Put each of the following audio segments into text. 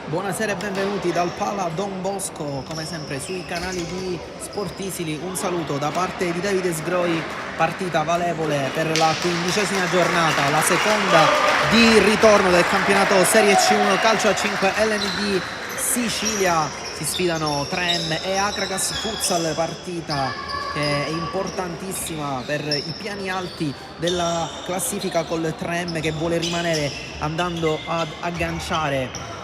Buonasera e benvenuti dal Pala Don Bosco, come sempre sui canali di Sportisili. Un saluto da parte di Davide Sgroi, partita valevole per la 15ª giornata, la seconda di ritorno del campionato Serie C1 calcio a 5 LND Sicilia. Si sfidano 3M e Akragas Futsal, partita che è importantissima per i piani alti della classifica, col 3M che vuole rimanere andando ad agganciare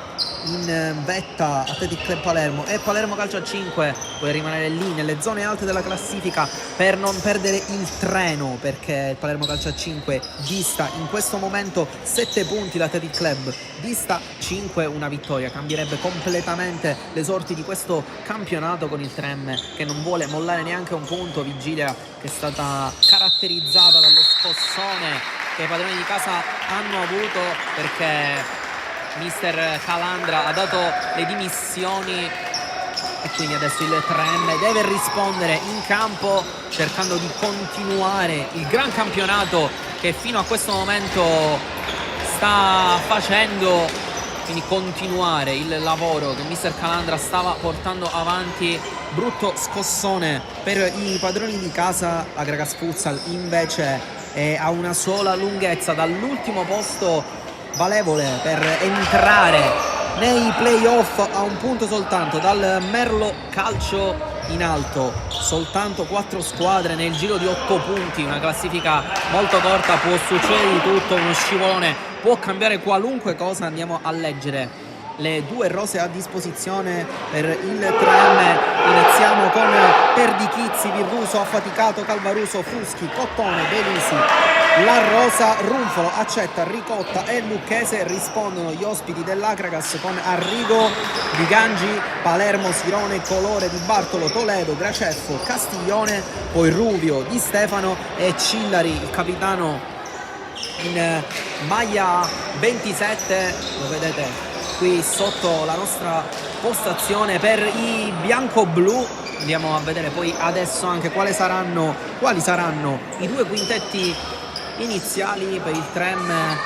in vetta Athletic Club Palermo, e Palermo Calcio a 5 vuole rimanere lì nelle zone alte della classifica per non perdere il treno, perché il Palermo Calcio a 5 dista in questo momento 7 punti, l'Athletic Club dista 5, una vittoria cambierebbe completamente le sorti di questo campionato, con il 3M che non vuole mollare neanche un punto. Vigilia che è stata caratterizzata dallo scossone che i padroni di casa hanno avuto, perché mister Calandra ha dato le dimissioni e quindi adesso il 3M deve rispondere in campo, cercando di continuare il gran campionato che fino a questo momento sta facendo, quindi continuare il lavoro che mister Calandra stava portando avanti. Brutto scossone per i padroni di casa. Akragas Futsal invece è a una sola lunghezza dall'ultimo posto valevole per entrare nei playoff, a un punto soltanto dal Merlo Calcio in alto. Soltanto 4 squadre nel giro di 8 punti, una classifica molto corta, può succedere di tutto, uno scivolone può cambiare qualunque cosa. Andiamo a leggere le due rose a disposizione per il 3M. Iniziamo con Perdichizzi, Virruso, Affaticato, Calvaruso, Fuschi, Cottone, Belisi, La Rosa, Runfolo, Accetta, Ricotta e Lucchese. Rispondono gli ospiti dell'Akragas con Arrigo, Di Gangi, Palermo, Sirone, Colore, Di Bartolo, Toledo, Graceffo, Castiglione, poi Ruvio, Di Stefano e Cillari, il capitano in maglia 27, lo vedete qui sotto la nostra postazione per i bianco-blu. Andiamo a vedere poi adesso anche quali saranno i due quintetti iniziali. Per il 3M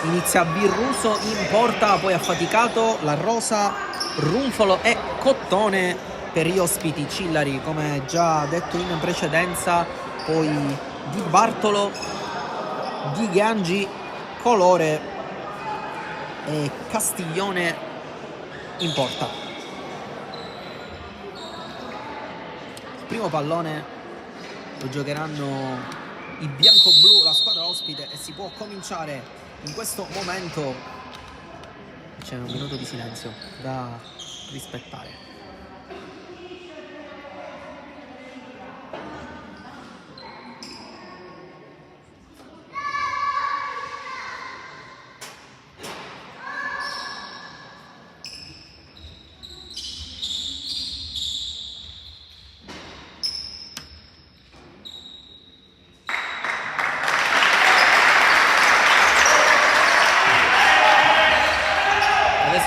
inizia Virruso in porta, poi Affaticato, La Rosa, Runfolo e Cottone. Per gli ospiti Cillari, come già detto in precedenza, poi Di Bartolo, Di Gangi, Colore e Castiglione in porta. Il primo pallone lo giocheranno i bianco-blu, la squadra ospite, e si può cominciare in questo momento. C'è un minuto di silenzio da rispettare.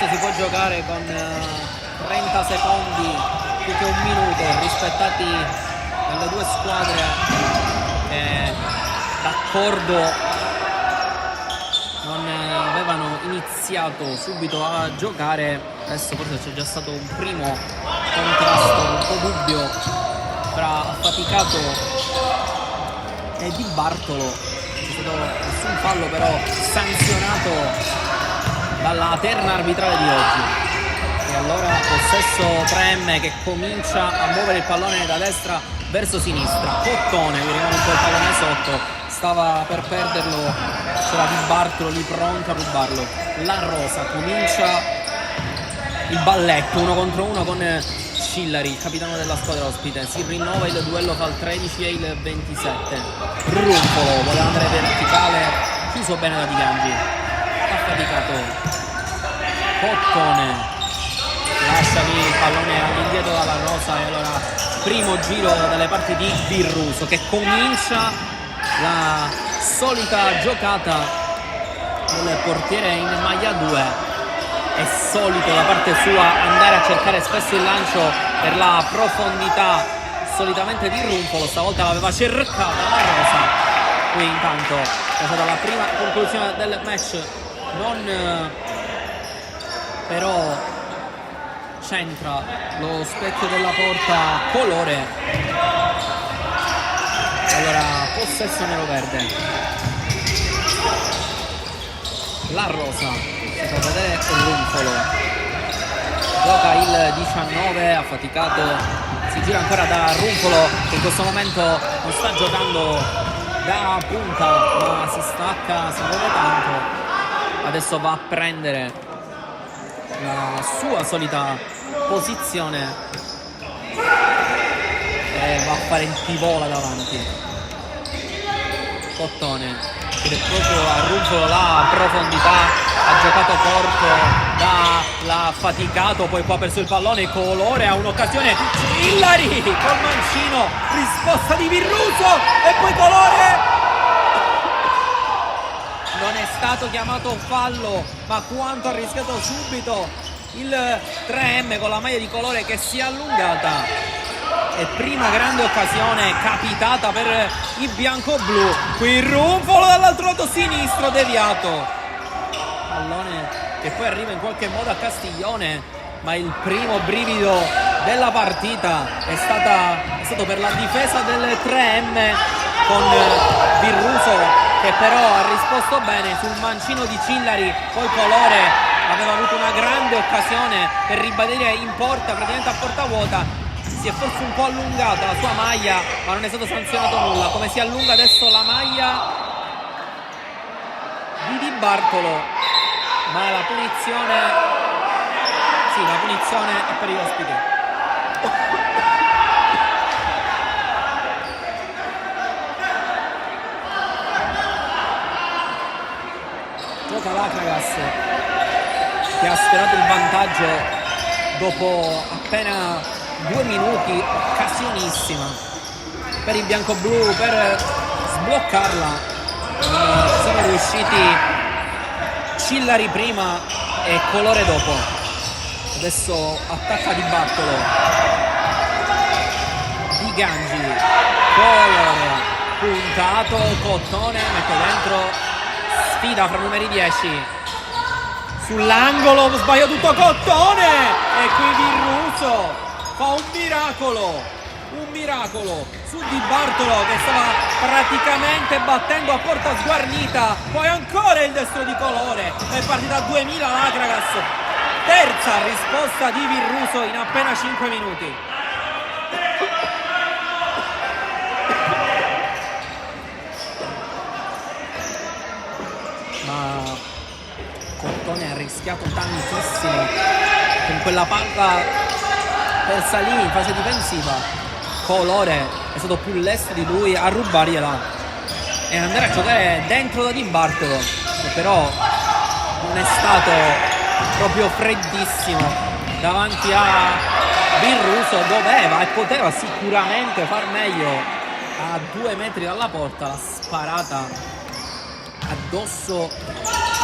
Si può giocare con 30 secondi più che un minuto rispettati dalle due squadre che d'accordo non avevano iniziato subito a giocare. Adesso forse c'è già stato un primo contrasto un po' dubbio tra Affaticato e Di Bartolo. Non c'è stato nessun fallo però sanzionato dalla terna arbitrale di oggi. E allora possesso 3M che comincia a muovere il pallone da destra verso sinistra. Cottone, vediamo un po' il pallone sotto, stava per perderlo, c'era Di Bartolo lì pronto a rubarlo. La Rosa comincia il balletto 1 contro 1 con Cillari, il capitano della squadra ospite. Si rinnova il duello fra il 13 e il 27. Runfolo voleva andare verticale, chiuso bene da Di Gangi. Affaticato, Cottone lascia lì il pallone all'indietro dalla Rosa, e allora primo giro dalle parti di Virruso che comincia la solita giocata del portiere in maglia 2. È solito da parte sua andare a cercare spesso il lancio per la profondità, solitamente di Runfolo, stavolta l'aveva cercata la Rosa. Qui intanto è stata la prima conclusione del match, non però centra lo specchio della porta Colore. Allora, possesso nero-verde. La rosa, si fa vedere il Runfolo. Gioca il 19, affaticato. Si gira ancora da Runfolo, che in questo momento non sta giocando da punta, ma si stacca, si muove tanto. Adesso va a prendere la sua solita posizione e va a fare il pivot là davanti. Cottone, ed è proprio a Runfolo la profondità, ha giocato corto, l'ha faticato, poi qua ha perso il pallone. Colore ha un'occasione, Cillari col mancino, risposta di Virruso e poi Colore. Non è stato chiamato fallo, ma quanto ha rischiato subito il 3M con la maglia di Colore che si è allungata. E prima grande occasione capitata per i bianco-blu. Qui il Runfolo dall'altro lato sinistro, deviato. Pallone che poi arriva in qualche modo a Castiglione, ma il primo brivido della partita è stato per la difesa del 3M con Virruso, che però ha risposto bene sul mancino di Cillari. Poi Colore aveva avuto una grande occasione per ribadire in porta, praticamente a porta vuota. Si è forse un po' allungata la sua maglia, ma non è stato sanzionato nulla. Come si allunga adesso la maglia di Di Bartolo, ma la punizione, sì, la punizione è per gli ospiti. Gioca l'Acragas, che ha sfiorato il vantaggio dopo appena 2 minuti, occasionissima per i bianco-blu per sbloccarla. Sono riusciti Cillari prima e Colore dopo. Adesso attacca Di Bartolo, Di Gangi, Colore, puntato, Cottone mette dentro, sfida fra numeri 10 sull'angolo, sbaglia tutto Cottone e qui Virruso fa un miracolo su Di Bartolo, che stava praticamente battendo a porta sguarnita. Poi ancora il destro di Colore, è partita a 2000 l'Acragas, terza risposta di Virruso in appena 5 minuti. Ma Cottone ha rischiato tantissimo con quella palla per salire in fase difensiva. Colore è stato più lesto di lui a rubargliela e andare a giocare dentro da Di Bartolo, che però non è stato proprio freddissimo davanti a Virruso. Doveva e poteva sicuramente far meglio. A 2 metri dalla porta la sparata addosso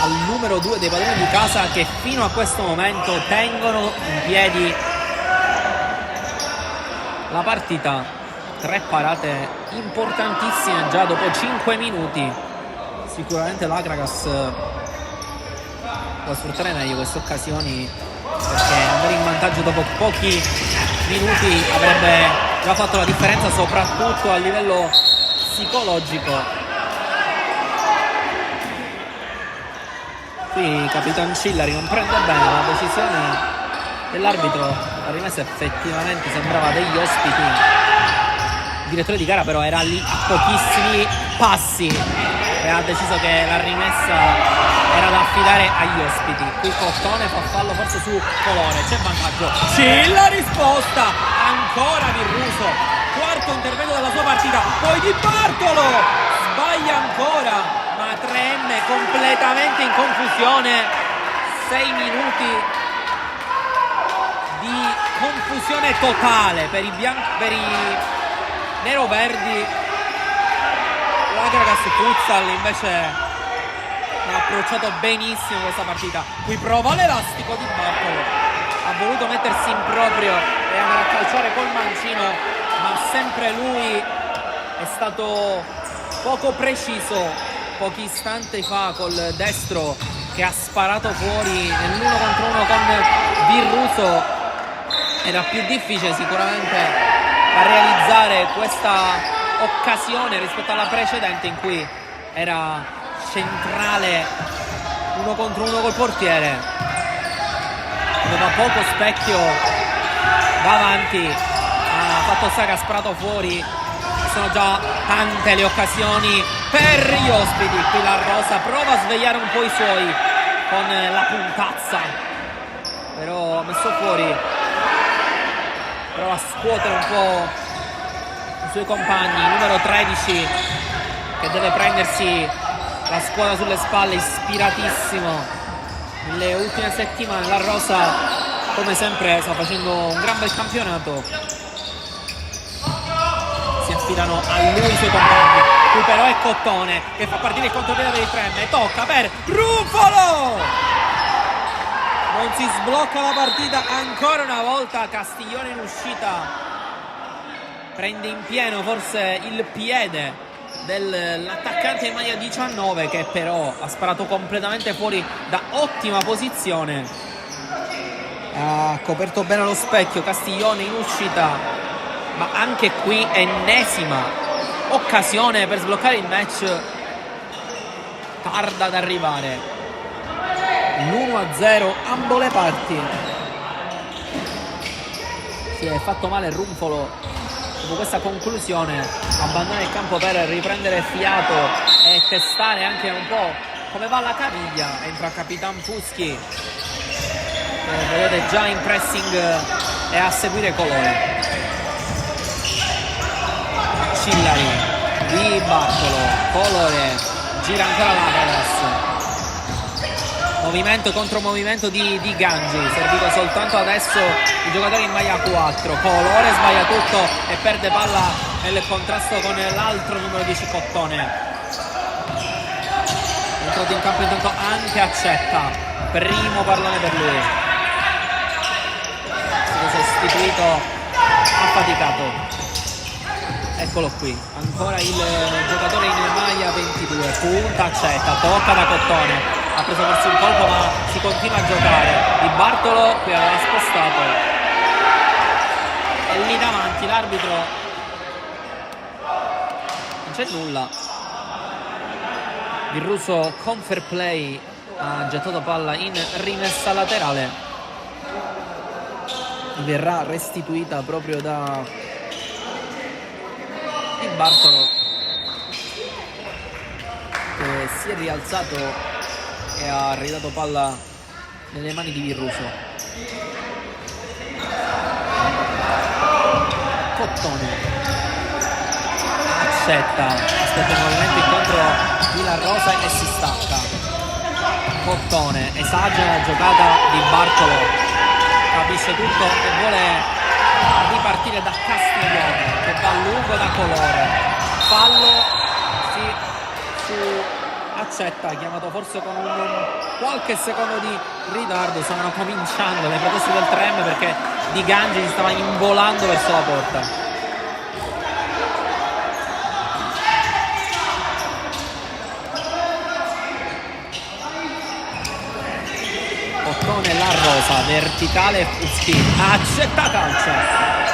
al numero 2 dei padroni di casa, che fino a questo momento tengono in piedi la partita. 3 parate importantissime già dopo 5 minuti. Sicuramente l'Acragas può sfruttare meglio queste occasioni, perché andare in vantaggio dopo pochi minuti avrebbe già fatto la differenza, soprattutto a livello psicologico. Qui Capitan Cillari non prende bene la decisione dell'arbitro. La rimessa effettivamente sembrava degli ospiti. Il direttore di gara però era lì a pochissimi passi e ha deciso che la rimessa era da affidare agli ospiti. Qui Cottone fa fallo forse su Colore, c'è vantaggio. La risposta, ancora Virruso, quarto intervento della sua partita. Poi Di Bartolo sbaglia ancora, ma 3M completamente in confusione. 6 minuti di confusione totale per i nero-verdi. L'Acragas Futsal invece ha approcciato benissimo questa partita. Qui prova l'elastico Di Bartolo, ha voluto mettersi in proprio e andare a calciare col mancino, ma sempre lui è stato poco preciso. Pochi istanti fa col destro che ha sparato fuori nell'1 contro 1 con Virruso. Era più difficile sicuramente a realizzare questa occasione rispetto alla precedente, in cui era centrale 1 contro 1 col portiere, aveva poco specchio davanti, ha fatto Saka, ha sparato fuori. Sono già tante le occasioni per gli ospiti. Qui la Rosa prova a svegliare un po' i suoi con la puntazza, però ha messo fuori, prova a scuotere un po' i suoi compagni. Numero 13 che deve prendersi la squadra sulle spalle, ispiratissimo nelle ultime settimane. La Rosa come sempre sta facendo un gran bel campionato, si affidano a lui i suoi compagni. Qui però è Cottone che fa partire il contropiede per il Tremme, tocca per Ruffolo, non si sblocca la partita ancora una volta. Castiglione in uscita prende in pieno forse il piede dell'attaccante in maglia 19, che però ha sparato completamente fuori da ottima posizione, ha coperto bene lo specchio. Castiglione in uscita, ma anche qui ennesima occasione per sbloccare il match, tarda ad arrivare. l'1-0 ambo le parti. Si è fatto male Ruffolo dopo questa conclusione, abbandona il campo per riprendere fiato e testare anche un po' come va la caviglia. Entra Capitan Fuschi, che vedete già in pressing e a seguire Colore. Cillari, Di Bartolo, Colore, gira ancora l'Averas, movimento contro movimento di Gangi, servito soltanto adesso il giocatore in maglia 4. Colore sbaglia tutto e perde palla nel contrasto con l'altro numero 10 Cottone. È entrato in campo intanto anche Accetta, primo pallone per lui, è stato sostituito affaticato. Eccolo qui, ancora il giocatore in maglia 22, punta Accetta, tocca da Cottone, ha preso forse un colpo ma si continua a giocare. Di Bartolo qui aveva spostato, e lì davanti l'arbitro non c'è nulla. Virruso con fair play ha gettato palla in rimessa laterale, verrà restituita proprio da Di Bartolo, che si è rialzato e ha ridato palla nelle mani di Virruso. Cottone, Accetta, aspetta il movimento incontro di La Rosa e si stacca. Cottone esagera la giocata di Bartolo, capisce tutto e vuole ripartire da Castiglione, che va lungo da Colore. Fallo su Accetta, chiamato forse con qualche secondo di ritardo. Stavano cominciando le proteste del Trem perché Di Gangi si stava involando verso la porta. Cottone, La Rosa, verticale Fuschi, Accetta calcia,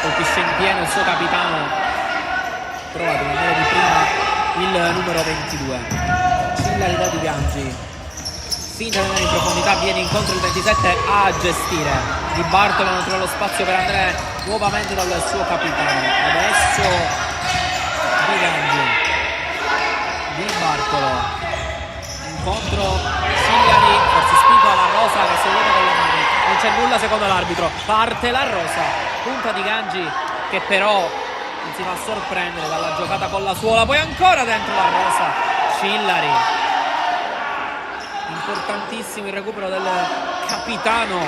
colpisce in pieno il suo capitano, trovato il numero di prima il numero 22. Cillari da Di Gangi, finta di andare in profondità, viene incontro il 27 a gestire. Di Bartolo non trova lo spazio per andare nuovamente dal suo capitano. Adesso Di Gangi, Di Bartolo, incontro Cillari, forse spinto dalla Rosa che si è con le mani, non c'è nulla secondo l'arbitro, parte La Rosa, punta Di Gangi che però non si fa sorprendere dalla giocata con la suola, poi ancora dentro La Rosa. Cillari, importantissimo il recupero del capitano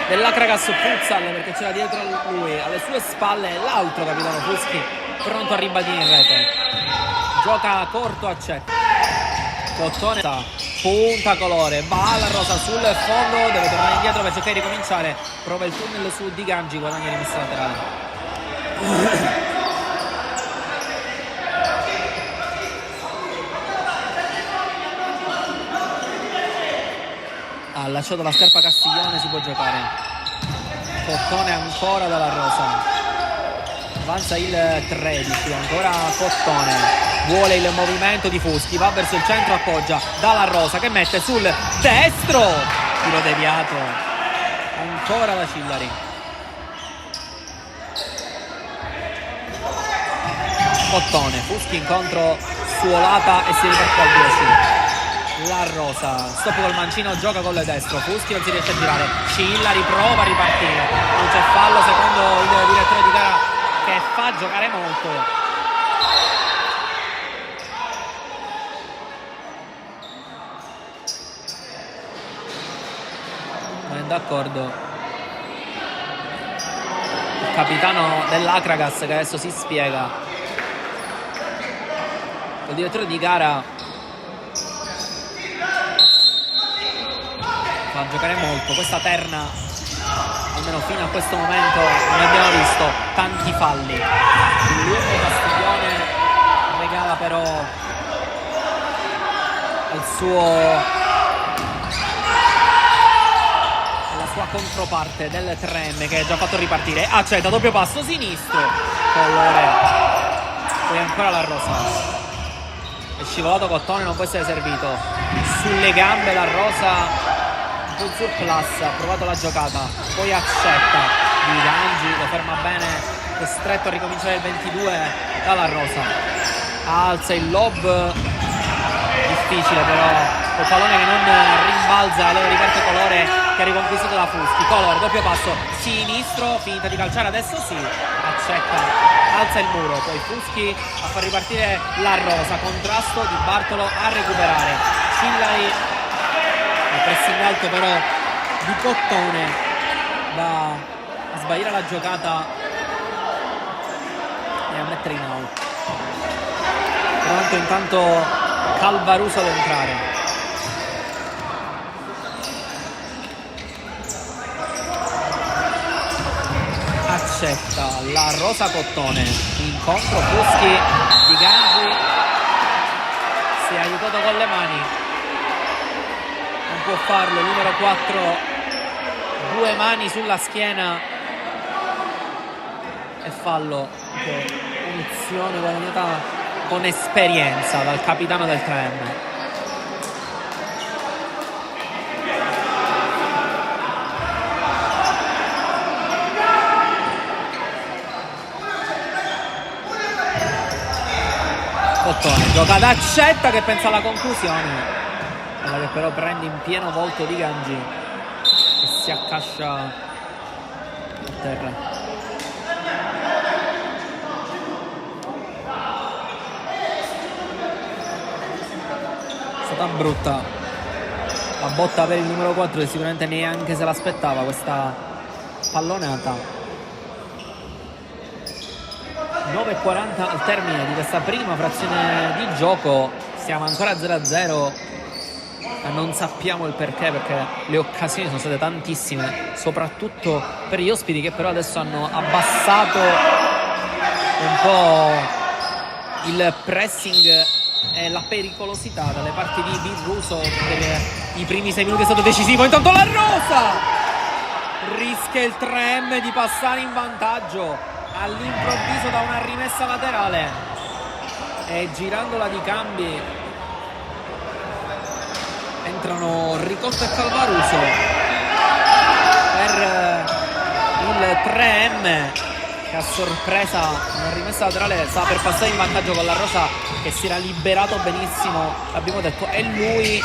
dell'Akragas Futsal, perché c'era dietro lui, alle sue spalle, l'altro capitano Fuschi, pronto a ribadire in rete. Gioca corto Accetta, Cottone, punta Colore, va La Rosa sul fondo, deve tornare indietro per cercare di ricominciare, prova il tunnel su Di Gangi, guadagna rimessa laterale. lasciato la scarpa Castiglione, si può giocare. Cottone ancora dalla Rosa. Avanza il 13, ancora Cottone, vuole il movimento di Fuschi, va verso il centro, appoggia Dalla Rosa che mette sul destro, tiro deviato, ancora da Cillari. Cottone, Fuschi incontro Suolata e si riparte al 10. La Rosa, stop col mancino, gioca con il destro, Fuschi non si riesce a girare, Cillari prova a ripartire, non c'è fallo secondo il direttore di gara, che fa giocare molto. Non è d'accordo il capitano dell'Acragas, che adesso si spiega. Il direttore di gara fa giocare molto. Questa terna, almeno fino a questo momento, non abbiamo visto tanti falli. Il lungo Castiglione regala però al la sua controparte del 3M, che ha già fatto ripartire. Accetta, doppio passo sinistro, Colore, poi ancora la Rosa. È scivolato Cottone, non può essere servito. Sulle gambe la Rosa, un surplus, ha provato la giocata, poi accetta Di Gangi, lo ferma bene, costretto a ricominciare il 22 dalla Rosa. Alza il lob, difficile però, col pallone che non rimbalza, allora riparte Colore che ha riconquistato da Fuschi. Colore, doppio passo sinistro, finta di calciare, adesso sì, accetta, alza il muro, poi Fuschi a far ripartire la Rosa, contrasto di Bartolo a recuperare. Cillari, il pressing alto però di Cottone va a sbagliare la giocata e a mettere in out. Pronto intanto Calvaruso ad entrare. Accetta la Rosa Cottone, incontro Fuschi, Di Gangi si è aiutato con le mani, non può farlo, numero 4, due mani sulla schiena e fallo, punizione guadagnata con esperienza dal capitano del 3M. Cottone, giocata accetta, che pensa alla conclusione, quella che però prende in pieno volto Di Gangi e si accascia a terra. È stata brutta la botta per il numero 4, che sicuramente neanche se l'aspettava questa pallonata. 9:40 al termine di questa prima frazione di gioco, siamo ancora 0-0 e non sappiamo il perché le occasioni sono state tantissime, soprattutto per gli ospiti, che però adesso hanno abbassato un po' il pressing e la pericolosità dalle parti di Birruso. Per i primi 6 minuti è stato decisivo, intanto la Rosa rischia il 3M di passare in vantaggio all'improvviso da una rimessa laterale e girandola di cambi entrano Ricotta e Calvaruso per il 3M, che a sorpresa una rimessa laterale sta per passare in vantaggio con la Rosa, che si era liberato benissimo, l'abbiamo detto, è lui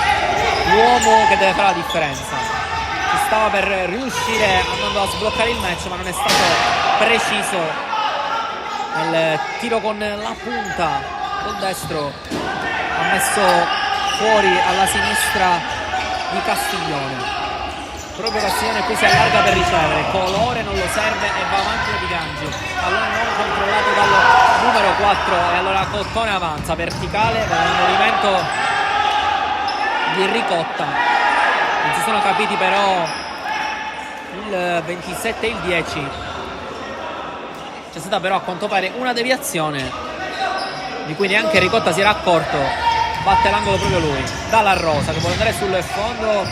l'uomo che deve fare la differenza. Ci stava per riuscire andando a sbloccare il match, ma non è stato preciso nel tiro con la punta col destro, ha messo fuori alla sinistra di Castiglione. Proprio Castiglione qui si allarga per ricevere, Colore non lo serve e va avanti da Di Gangi, allora non controllato dal numero 4 e allora Cottone avanza verticale con il movimento di Ricotta. Non si sono capiti però il 27 e il 10. C'è stata però a quanto pare una deviazione di cui neanche Ricotta si era accorto, batte l'angolo proprio lui. Dalla Rosa che vuole andare sul fondo,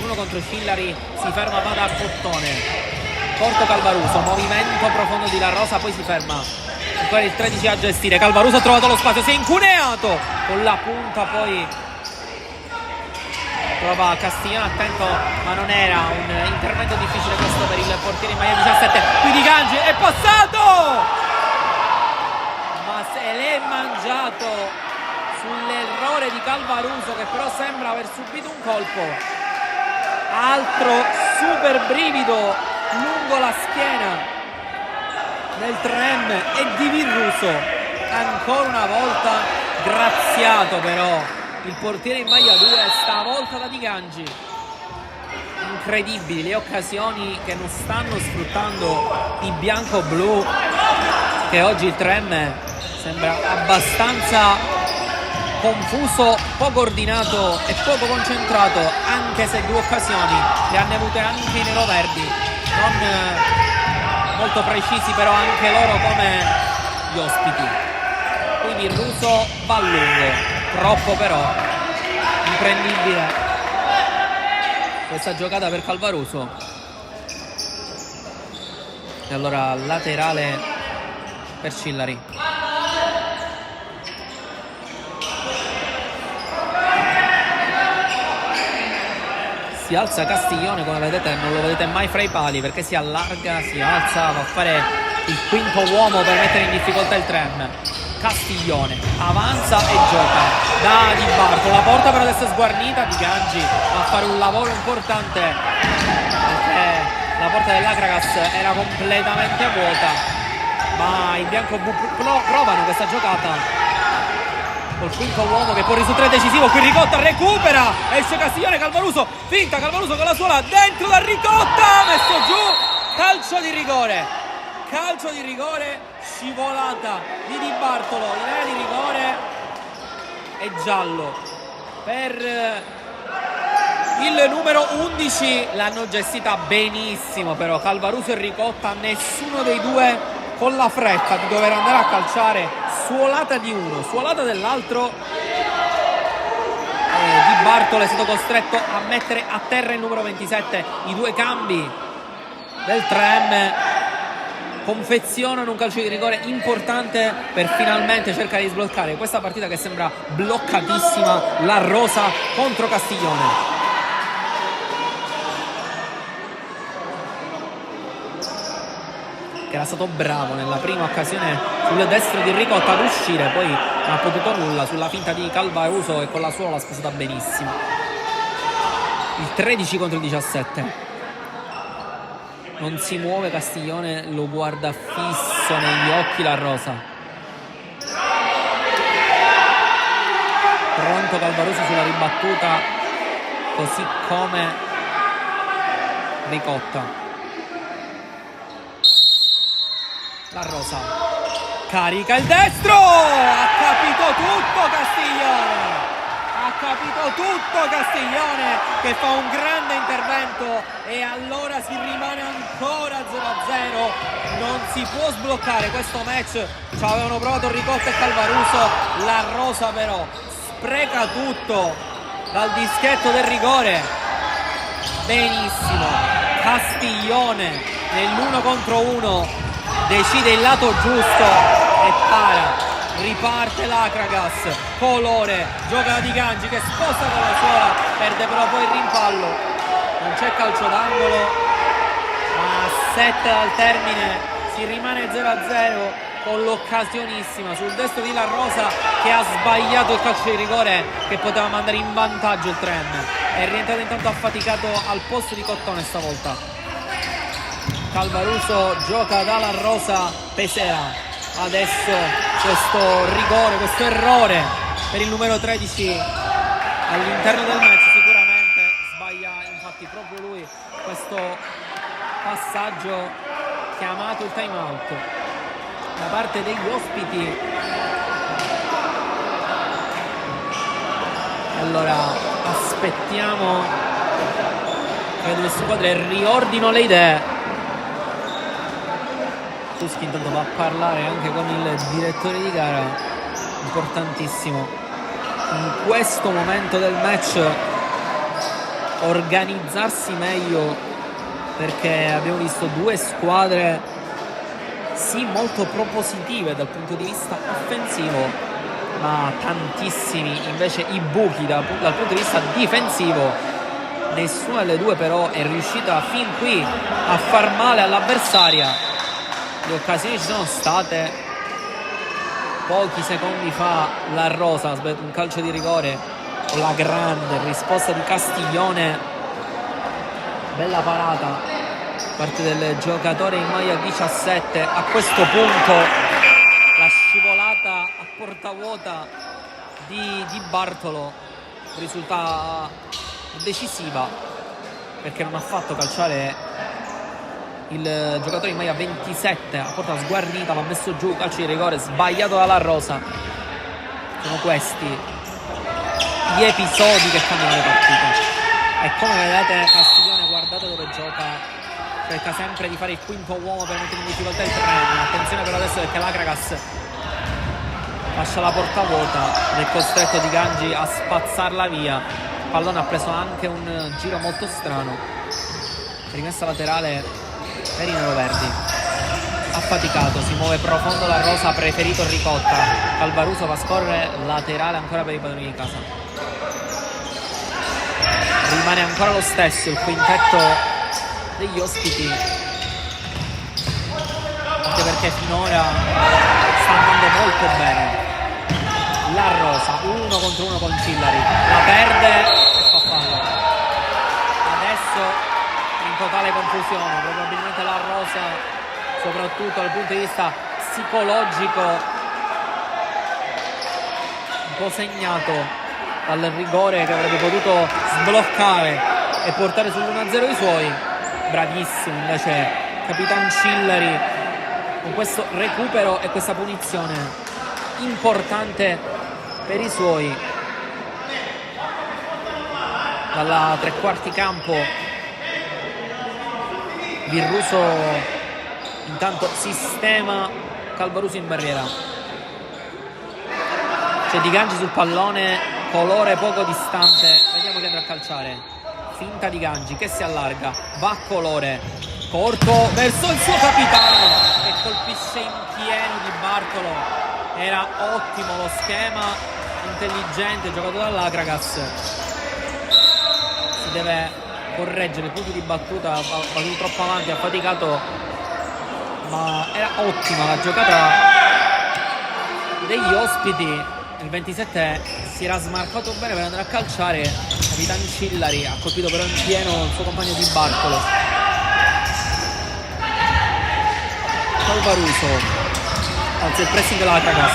uno contro Scillari, si ferma, va da Cottone. Corto Calvaruso, movimento profondo di La Rosa, poi si ferma. Ancora il 13 a gestire. Calvaruso ha trovato lo spazio, si è incuneato con la punta, poi prova Castiglione, attento, ma non era un intervento difficile questo per il portiere in maglia 17. Qui Di Gangi è passato, ma se l'è mangiato sull'errore di Calvaruso, che però sembra aver subito un colpo. Altro super brivido lungo la schiena del 3M e di Virruso, ancora una volta graziato però il portiere in maglia 2, stavolta da Di Gangi. Incredibili le occasioni che non stanno sfruttando i bianco-blu, che oggi il 3M sembra abbastanza confuso, poco ordinato e poco concentrato, anche se 2 occasioni le hanno avute anche i neroverdi, non molto precisi però anche loro come gli ospiti. Qui Virruso va a lungo, troppo però, imprendibile questa giocata per Calvaruso. E allora laterale per Scillari. Si alza Castiglione, come vedete non lo vedete mai fra i pali perché si allarga, si alza, va a fare il quinto uomo per mettere in difficoltà il 3M. Castiglione avanza e gioca da Di Bartolo, la porta però adesso è sguarnita. Di Gangi va a fare un lavoro importante perché la porta dell'Akragas era completamente vuota, ma i bianco-blu provano questa giocata col quinto uomo che può risultare decisivo. Qui Ricotta recupera, esce Castiglione, Calvaruso, finta Calvaruso con la suola, dentro da Ricotta, messo giù, calcio di rigore, scivolata di Di Bartolo, linea di rigore e giallo per il numero 11. L'hanno gestita benissimo però Calvaruso e Ricotta, nessuno dei due con la fretta di dover andare a calciare. Suolata di uno, suolata dell'altro. Di Bartolo è stato costretto a mettere a terra il numero 27. I 2 cambi del 3M confezionano un calcio di rigore importante per finalmente cercare di sbloccare questa partita che sembra bloccatissima. La Rosa contro Castiglione. Che era stato bravo nella prima occasione sul destro di Ricotta ad uscire, poi non ha potuto nulla sulla finta di Calvaruso e con la suola l'ha sposata benissimo. Il 13 contro il 17. Non si muove Castiglione, lo guarda fisso negli occhi La Rosa. Pronto Calvaruso sulla ribattuta, così come Ricotta. La Rosa carica il destro, ha capito tutto Castiglione che fa un grande intervento e allora si rimane ancora 0-0. Non si può sbloccare questo match, ci avevano provato Ricotta e Calvaruso. La Rosa però spreca tutto dal dischetto del rigore. Benissimo Castiglione nell'1 contro 1 decide il lato giusto e para. Riparte l'Akragas, colore, gioca Di Gangi che sposta con la suola, perde però poi il rimpallo. Non c'è calcio d'angolo, ma a 7 dal termine si rimane 0-0 con l'occasionissima sul destro di La Rosa che ha sbagliato il calcio di rigore che poteva mandare in vantaggio il 3M. È rientrato intanto affaticato al posto di Cottone stavolta. Calvaruso gioca dalla Rosa, Pesera. Adesso questo rigore, questo errore per il numero 13 all'interno del match sicuramente sbaglia, infatti proprio lui questo passaggio chiamato il time out da parte degli ospiti. Allora aspettiamo che le due squadre riordino le idee. Tuschi intanto va a parlare anche con il direttore di gara, importantissimo in questo momento del match organizzarsi meglio, perché abbiamo visto due squadre sì molto propositive dal punto di vista offensivo, ma tantissimi invece i buchi dal punto di vista difensivo. Nessuna delle due però è riuscita fin qui a far male all'avversaria. Le occasioni ci sono state. Pochi secondi fa la Rosa ha sbagliato un calcio di rigore con la grande risposta di Castiglione. Bella parata parte del giocatore in maglia 17. A questo punto la scivolata a porta vuota di Bartolo risulta decisiva, perché non ha fatto calciare il giocatore in maglia 27 a porta sguarnita, ma ha messo giù calcio di rigore sbagliato dalla Rosa. Sono questi gli episodi che cambiano le partite. E come vedete Castiglione, guardate dove gioca, cerca sempre di fare il quinto uomo per mettere in difficoltà il Trem. Attenzione però adesso, perché l'Akragas lascia la porta vuota ed è costretto Di Gangi a spazzarla via. Il pallone ha preso anche un giro molto strano. Rimessa laterale per i neroverdi. Ha faticato, si muove profondo la Rosa, ha preferito Ricotta. Calvaruso va a scorrere laterale ancora per i padroni di casa. Rimane ancora lo stesso il quintetto degli ospiti, anche perché finora sta andando molto bene. La Rosa 1 contro 1 con Cillari, la perde e fa fallo. Adesso in totale confusione, probabilmente la Rosa, soprattutto dal punto di vista psicologico, un po' segnato dal rigore che avrebbe potuto sbloccare e portare sull'1-0 i suoi. Bravissimo invece Capitan Cillari con questo recupero e questa punizione importante per i suoi. Dalla tre quarti campo Virruso intanto sistema Calvaruso in barriera. C'è Di Gangi sul pallone, Colore poco distante, vediamo chi andrà a calciare. Finta Di Gangi che si allarga, va Colore corto verso il suo capitano che colpisce in pieno Di Bartolo. Era ottimo lo schema, intelligente, giocato dall'Akragas. Si deve correggere il punto di battuta, va troppo avanti, ha faticato, ma era ottima la giocata degli ospiti. Il 27 si era smarcato bene per andare a calciare. Capitan Cillari ha colpito però in pieno il suo compagno Di Bartolo. Calvaruso alza il pressing dell'Akragas,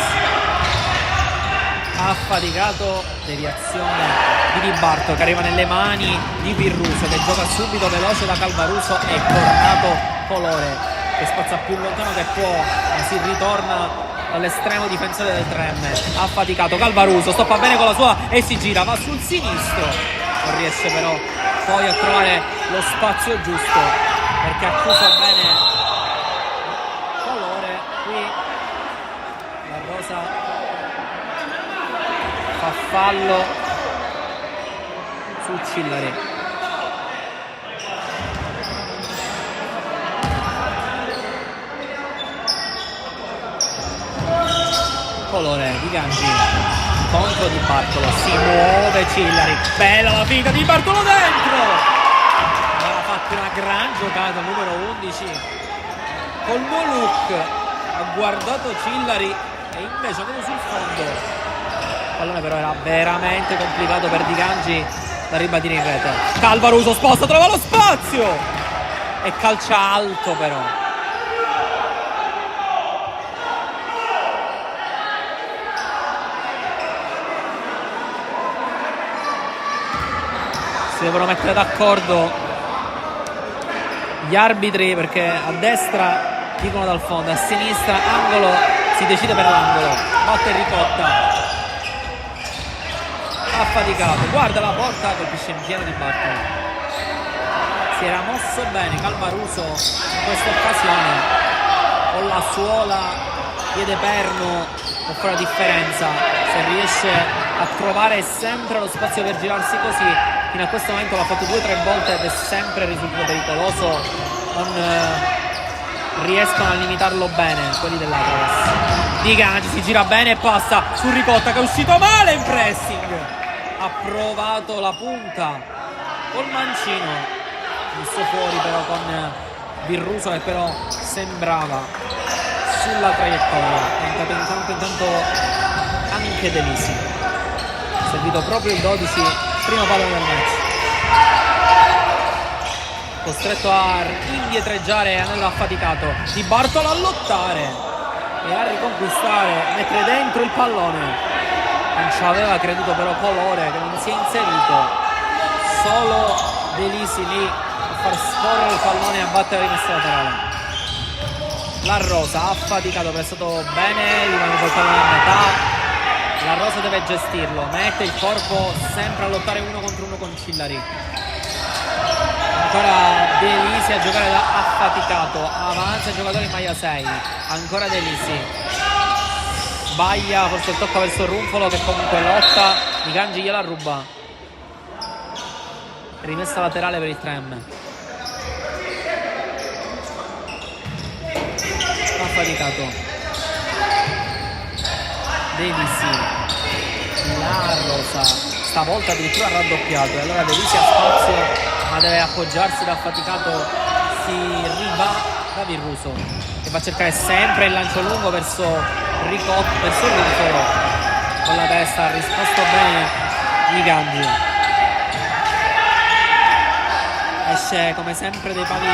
ha faticato, deviazione di Di Bartolo che arriva nelle mani di Virruso che gioca subito veloce da Calvaruso e cornato Colore che spazza più lontano che può, ma si ritorna all'estremo difensore del Trem. Ha faticato Calvaruso, stoppa bene con la sua e si gira, va sul sinistro, non riesce però poi a trovare lo spazio giusto perché ha chiuso bene Colore. Qui la Rosa fa fallo su Cillari. Colore Di Gangi contro Di Bartolo, si muove Cillari, bella la finta di Bartolo dentro, aveva fatto una gran giocata numero 11 col no look, ha guardato Cillari e invece proprio sul fondo il pallone però era veramente complicato per Di Gangi da ribadire in rete. Calvaruso sposta, trova lo spazio e calcia alto però. Si devono mettere d'accordo gli arbitri perché a destra dicono dal fondo, a sinistra angolo, si decide per l'angolo. Batte Ricotta, ha faticato, guarda la porta, colpisce in pieno Di Bartolo. Si era mosso bene Calvaruso in questa occasione, con la suola, piede perno può fare la differenza se riesce a trovare sempre lo spazio per girarsi così. Fino a questo momento l'ha fatto 2 o 3 volte ed è sempre risultato pericoloso. Non riescono a limitarlo bene quelli dell'Atlas. Di Gangi si gira bene e passa su Ricotta che è uscito male in pressing. Ha provato la punta col mancino, messo fuori però con Virruso che però sembrava sulla traiettoria. È entrato in campo intanto anche De Lisi, servito proprio il 12, primo pallone del match, costretto a indietreggiare, anello affaticato. Di Bartolo a lottare e a riconquistare, mettere dentro il pallone. Non ci aveva creduto però Colore, che non si è inserito, solo De Lisi lì a far scorrere il pallone e a battere la rimessa laterale. La Rosa ha faticato, prestato bene, rimane col pallone a metà. La Rosa deve gestirlo, mette il corpo sempre a lottare 1 contro 1 con Cillari. Ancora De Lisi a giocare da affaticato, avanza il giocatore in maglia 6, ancora De Lisi. Sbaglia, forse il tocco verso Runfolo che comunque lotta, Di Gangi gliela ruba. Rimessa laterale per il Trem. Affaticato De Lisi, la Rosa stavolta addirittura raddoppiato e allora De Lisi ha spazio ma deve appoggiarsi da affaticato. Si riva da Virruso che va a cercare sempre il lancio lungo verso Ricotta, verso Runfolo. Con la testa ha risposto bene Di Gangi. Esce come sempre dei pali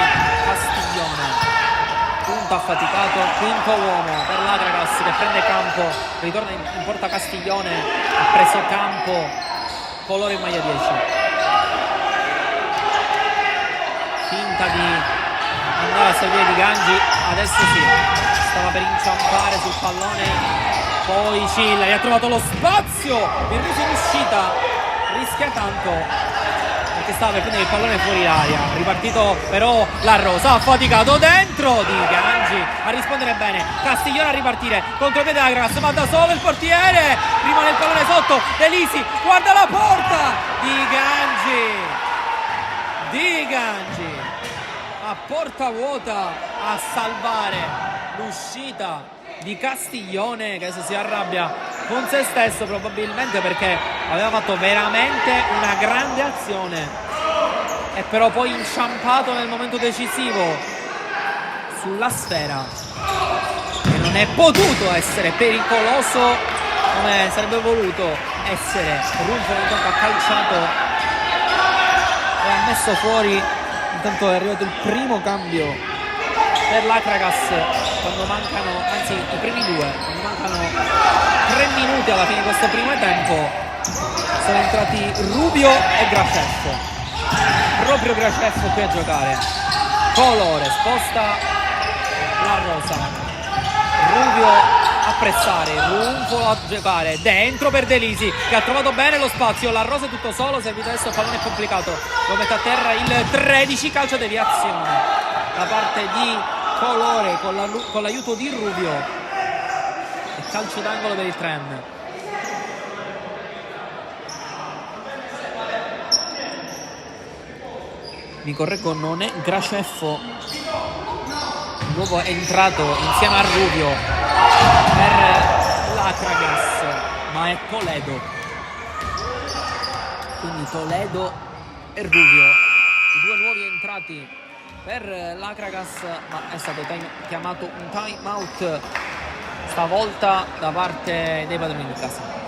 Castiglione, punto affaticato, quinto uomo per l'Akragas che prende campo, ritorna in porta Castiglione, ha preso campo Colore in maglia 10. Finta di andare a servire Di Gangi, adesso sì, stava per inciampare sul pallone, poi Cillari ha trovato lo spazio, Virruso in uscita, rischia tanto perché stava per prendere il pallone fuori l'aria. Ripartito però la Rosa, ha faticato dentro Di Gangi a rispondere bene. Castiglione a ripartire, contropiede la Grass, ma da solo il portiere, rimane il pallone sotto. De Lisi guarda la porta, Di Gangi a porta vuota a salvare l'uscita di Castiglione, che adesso si arrabbia con se stesso probabilmente perché aveva fatto veramente una grande azione e però poi inciampato nel momento decisivo sulla sfera e non è potuto essere pericoloso come sarebbe voluto essere. Runfolo intanto ha calciato e ha messo fuori. Intanto è arrivato il primo cambio per l'Akragas quando mancano, anzi i primi 2, quando mancano 3 minuti alla fine di questo primo tempo. Sono entrati Rubio e Graceffo, proprio Graceffo qui a giocare. Colore sposta la Rosa, Rubio a pressare, Runfolo a giocare dentro per De Lisi che ha trovato bene lo spazio. La Rosa è tutto solo, servito adesso il pallone è complicato, lo mette a terra il 13, calcio deviazione da parte di Colore con l'aiuto di Rubio e calcio d'angolo per il Trem. Mi correggo, non è Graceffo, nuovo è entrato insieme a Rubio per l'Akragas, ma è Toledo, quindi Toledo e Rubio, i 2 nuovi entrati per l'Akragas, ma è stato chiamato un time out stavolta da parte dei padroni di casa.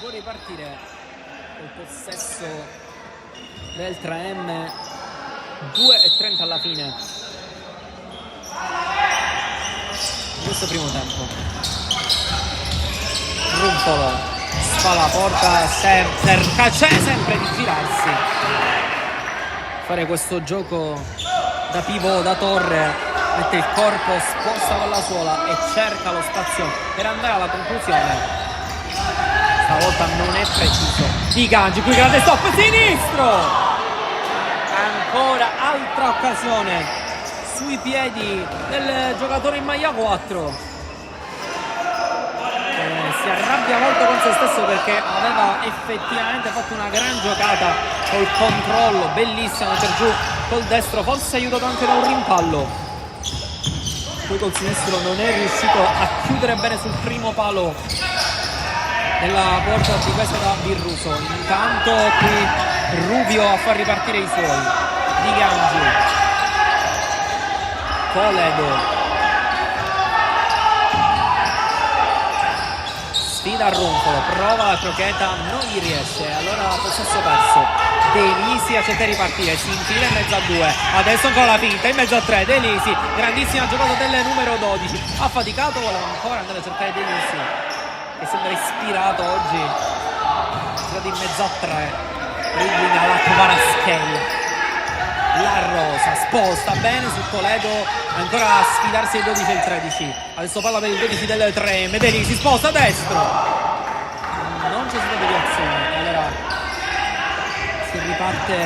può ripartire col possesso del 3M. 2:30 alla fine in questo primo tempo. Rumpolo sfa la porta, cerca sempre di girarsi, fare questo gioco da pivot, da torre, mette il corpo, sposta con la suola e cerca lo spazio per andare alla conclusione. Stavolta non è preciso. Di Gangi, qui grande stop sinistro. Ancora altra occasione sui piedi del giocatore in maglia 4. Si arrabbia molto con se stesso perché aveva effettivamente fatto una gran giocata col controllo, bellissima, per giù col destro, forse aiutato anche da un rimpallo. Poi col sinistro non è riuscito a chiudere bene sul primo palo nella porta difesa da Birruso. Intanto qui Rubio a far ripartire i suoi. Di Gangi, Toledo, sfida a Rumpolo, prova la crocheta, non gli riesce, allora possesso perso. Delisi a cercare di ripartire, si infila in mezzo a 2, adesso ancora la finta, in mezzo a 3, Delisi, grandissima giocata del numero 12, affaticato, voleva ancora andare a cercare Delisi, che sembra ispirato oggi, in mezzo a 3, Ridlina la Kvaraschella. La Rosa sposta bene su Toledo, ancora a sfidarsi il 12 e il 13. Adesso palla per il 12 del 3, Medellin si sposta a destro, non c'è stata deviazione, allora si riparte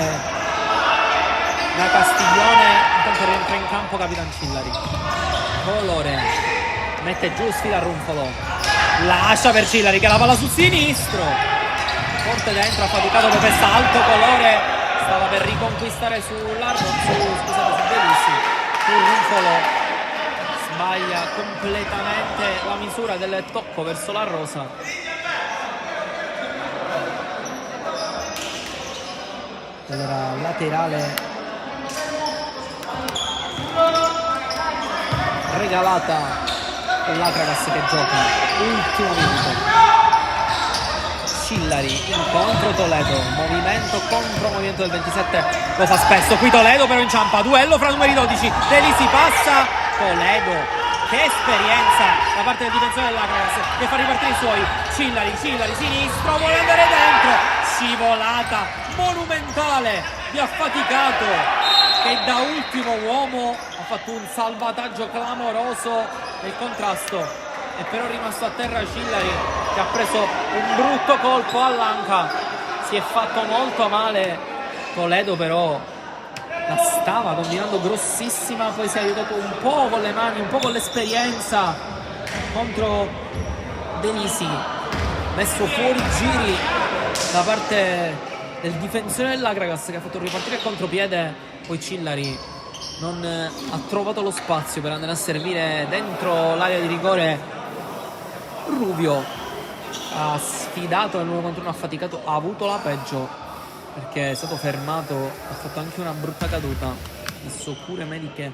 da Castiglione. Intanto rientra in campo Capitan Cillari. Colore mette giù, sfida a Rumpolo, lascia per Cillari che la palla sul sinistro, forte dentro, affaticato per testa alto. Colore stava per riconquistare su Delisi, su Rumpolo sbaglia completamente la misura del tocco verso la Rosa. Allora laterale regalata con l'Akragas che gioca, ultimo minuto. Cillari incontro Toledo, movimento contro movimento del 27, lo fa spesso qui Toledo, però inciampa, duello fra numeri 12, Delisi passa, Toledo, che esperienza da parte del difensore dell'Akragas che fa ripartire i suoi. Cillari sinistro, vuole andare dentro, scivolata monumentale di Affaticato che da ultimo uomo ha fatto un salvataggio clamoroso nel contrasto. E però è rimasto a terra Cillari che ha preso un brutto colpo all'anca, si è fatto molto male. Toledo però la stava combinando grossissima, poi si è aiutato un po' con le mani, un po' con l'esperienza contro Delisi, messo fuori giri da parte del difensore dell'Akragas che ha fatto ripartire il contropiede. Poi Cillari non ha trovato lo spazio per andare a servire dentro l'area di rigore. Rubio ha sfidato nell'1 contro 1, affaticato, ha avuto la peggio perché è stato fermato, ha fatto anche una brutta caduta, messo cure mediche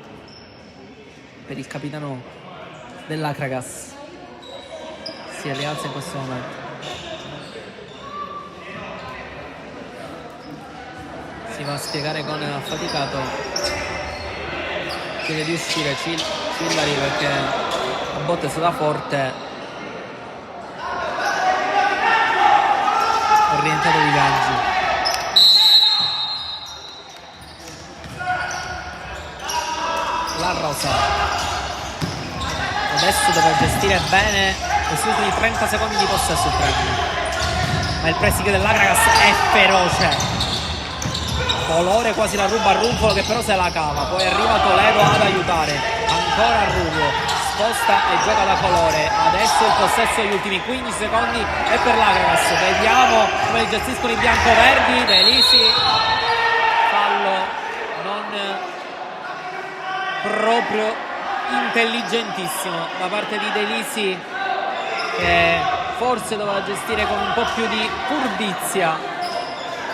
per il capitano dell'Akragas. Si rialza in questo momento. Si va a spiegare con Affaticato, chiede di uscire Cillari perché la botta è stata forte. È rientrato Di Gangi. La Rosa adesso deve gestire bene questi ultimi 30 secondi di possesso il prendere, ma il pressing dell'Akragas è feroce. Colore quasi la ruba a Rumpolo che però se la cava, poi arriva Toledo ad aiutare, ancora Rubio, sposta e gioca da Colore. Adesso il possesso degli ultimi 15 secondi è per l'Akragas, vediamo come li gestiscono i biancoverdi. Delisi, fallo non proprio intelligentissimo da parte di Delisi, che forse doveva gestire con un po' più di furbizia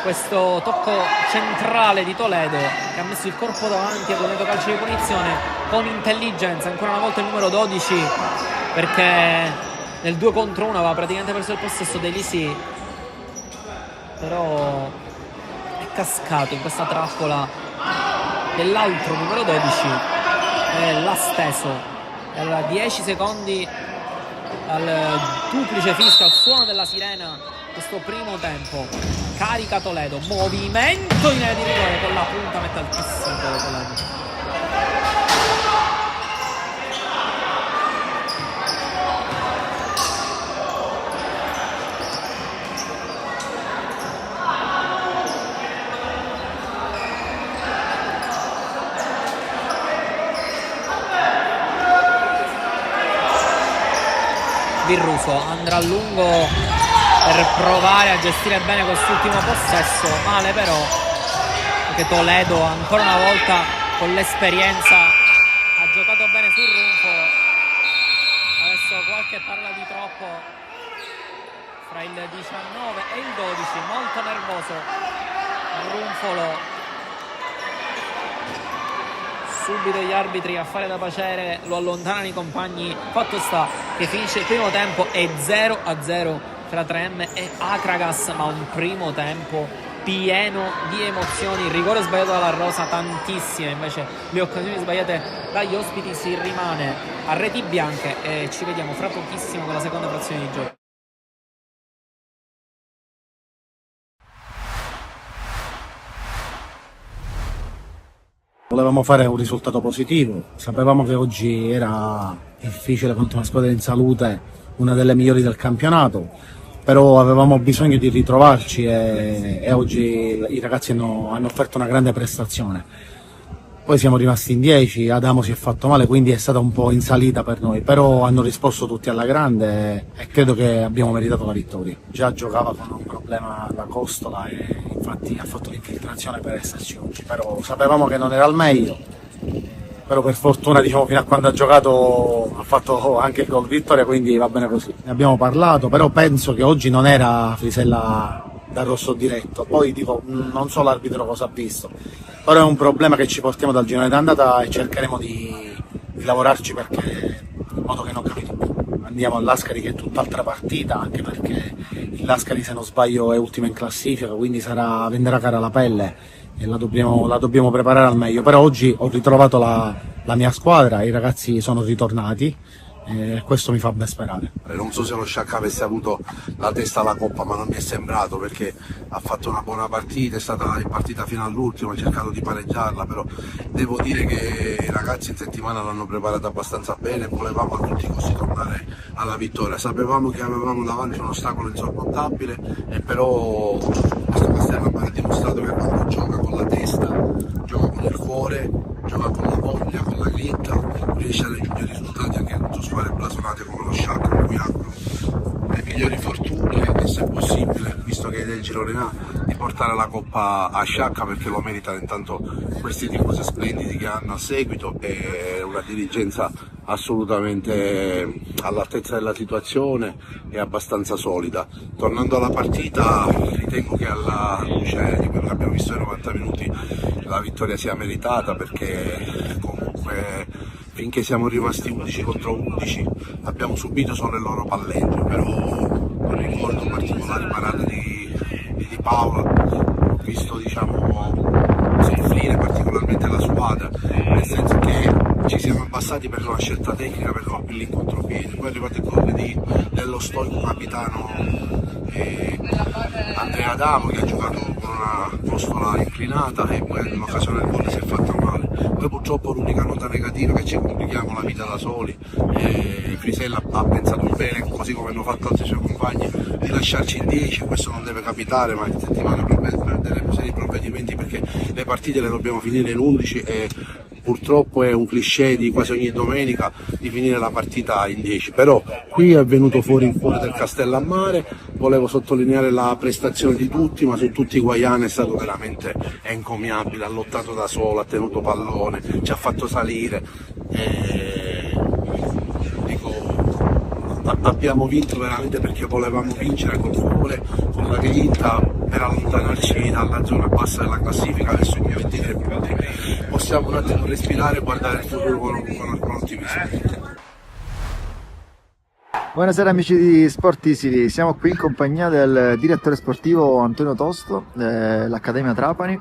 questo tocco centrale di Toledo, che ha messo il corpo davanti, ha dovuto calcio di punizione con intelligenza. Ancora una volta il numero 12, perché nel 2 contro 1 aveva praticamente perso il possesso. Delisi però è cascato in questa trappola dell'altro numero 12 e l'ha steso. Era 10 secondi al duplice fischio, al suono della sirena, questo primo tempo. Carica Toledo, movimento in area di rigore con la punta, mette altissimo Toledo. Virruso andrà a lungo per provare a gestire bene quest'ultimo possesso, male però, perché Toledo ancora una volta con l'esperienza ha giocato bene sul Runfo. Adesso qualche parola di troppo fra il 19 e il 12, molto nervoso Runfolo. Subito gli arbitri a fare da pacere, lo allontanano i compagni. Fatto sta che finisce il primo tempo e 0-0 tra 3M e Akragas, ma un primo tempo pieno di emozioni. Il rigore sbagliato dalla Rosa, tantissime invece le occasioni sbagliate dagli ospiti. Si rimane a reti bianche e ci vediamo fra pochissimo con la seconda frazione di gioco. Volevamo fare un risultato positivo, sapevamo che oggi era difficile contro una squadra in salute, una delle migliori del campionato, però avevamo bisogno di ritrovarci e oggi i ragazzi hanno offerto una grande prestazione. Poi siamo rimasti in 10, Adamo si è fatto male, quindi è stata un po' in salita per noi, però hanno risposto tutti alla grande e credo che abbiamo meritato la vittoria. Già giocava con un problema alla costola e infatti ha fatto l'infiltrazione per esserci oggi, però sapevamo che non era al meglio, però per fortuna fino a quando ha giocato ha fatto anche il gol vittoria, quindi va bene così. Ne abbiamo parlato, però penso che oggi non era Frisella da rosso diretto, poi non so l'arbitro cosa ha visto, però è un problema che ci portiamo dal girone d'andata e cercheremo di lavorarci perché in modo che non capiti più. Andiamo all'Ascari che è tutt'altra partita, anche perché il Lascari se non sbaglio è ultima in classifica, quindi venderà cara la pelle e la dobbiamo preparare al meglio. Però oggi ho ritrovato la mia squadra, i ragazzi sono ritornati e questo mi fa ben sperare. Non so se lo Sciacca avesse avuto la testa alla Coppa, ma non mi è sembrato, perché ha fatto una buona partita, è stata in partita fino all'ultimo, ha cercato di pareggiarla, però devo dire che i ragazzi in settimana l'hanno preparata abbastanza bene, volevamo a tutti i costi tornare alla vittoria, sapevamo che avevamo davanti un ostacolo insormontabile e però questo Castellammare ha dimostrato che quando gioca con la testa, gioca con il cuore, gioca con la voglia, con la grinta, riesce a raggiungere risultati anche contro squadre blasonate come lo Sciacca, per cui auguro le migliori fortune e se possibile, visto che è del girone A, di portare la Coppa a Sciacca, perché lo meritano intanto questi tifosi splendidi che hanno a seguito e una dirigenza assolutamente all'altezza della situazione e abbastanza solida. Tornando alla partita, ritengo che alla luce di quello che abbiamo visto nei 90 minuti la vittoria sia meritata, perché comunque finché siamo rimasti 11 contro 11 abbiamo subito solo il loro palleggio, però non ricordo particolari parate di Paola, ho visto soffrire particolarmente la squadra, nel senso che ci siamo abbassati per una scelta tecnica, per colpirli in contropiede, poi è arrivato il gol dello storico capitano Andrea Adamo, che ha giocato con una costola inclinata e poi nell'occasione del gol si è fatto male. Poi purtroppo l'unica nota negativa è che ci complichiamo la vita da soli e Frisella ha pensato bene, così come hanno fatto altri suoi compagni, di lasciarci in 10, questo non deve capitare, ma in settimana prenderemo seri provvedimenti perché le partite le dobbiamo finire in 11 e purtroppo è un cliché di quasi ogni domenica di finire la partita in 10, però qui è venuto fuori il cuore del Castellammare. Volevo sottolineare la prestazione di tutti, ma su tutti Guaiana è stato veramente encomiabile, ha lottato da solo, ha tenuto pallone, ci ha fatto salire abbiamo vinto veramente perché volevamo vincere col cuore, con la grinta, per allontanarci dalla zona bassa della classifica verso i 23 punti. Possiamo un attimo respirare e guardare il futuro con ottimismo. Buonasera amici di Sport Easily, siamo qui in compagnia del direttore sportivo Antonio Tosto dell'Accademia Trapani.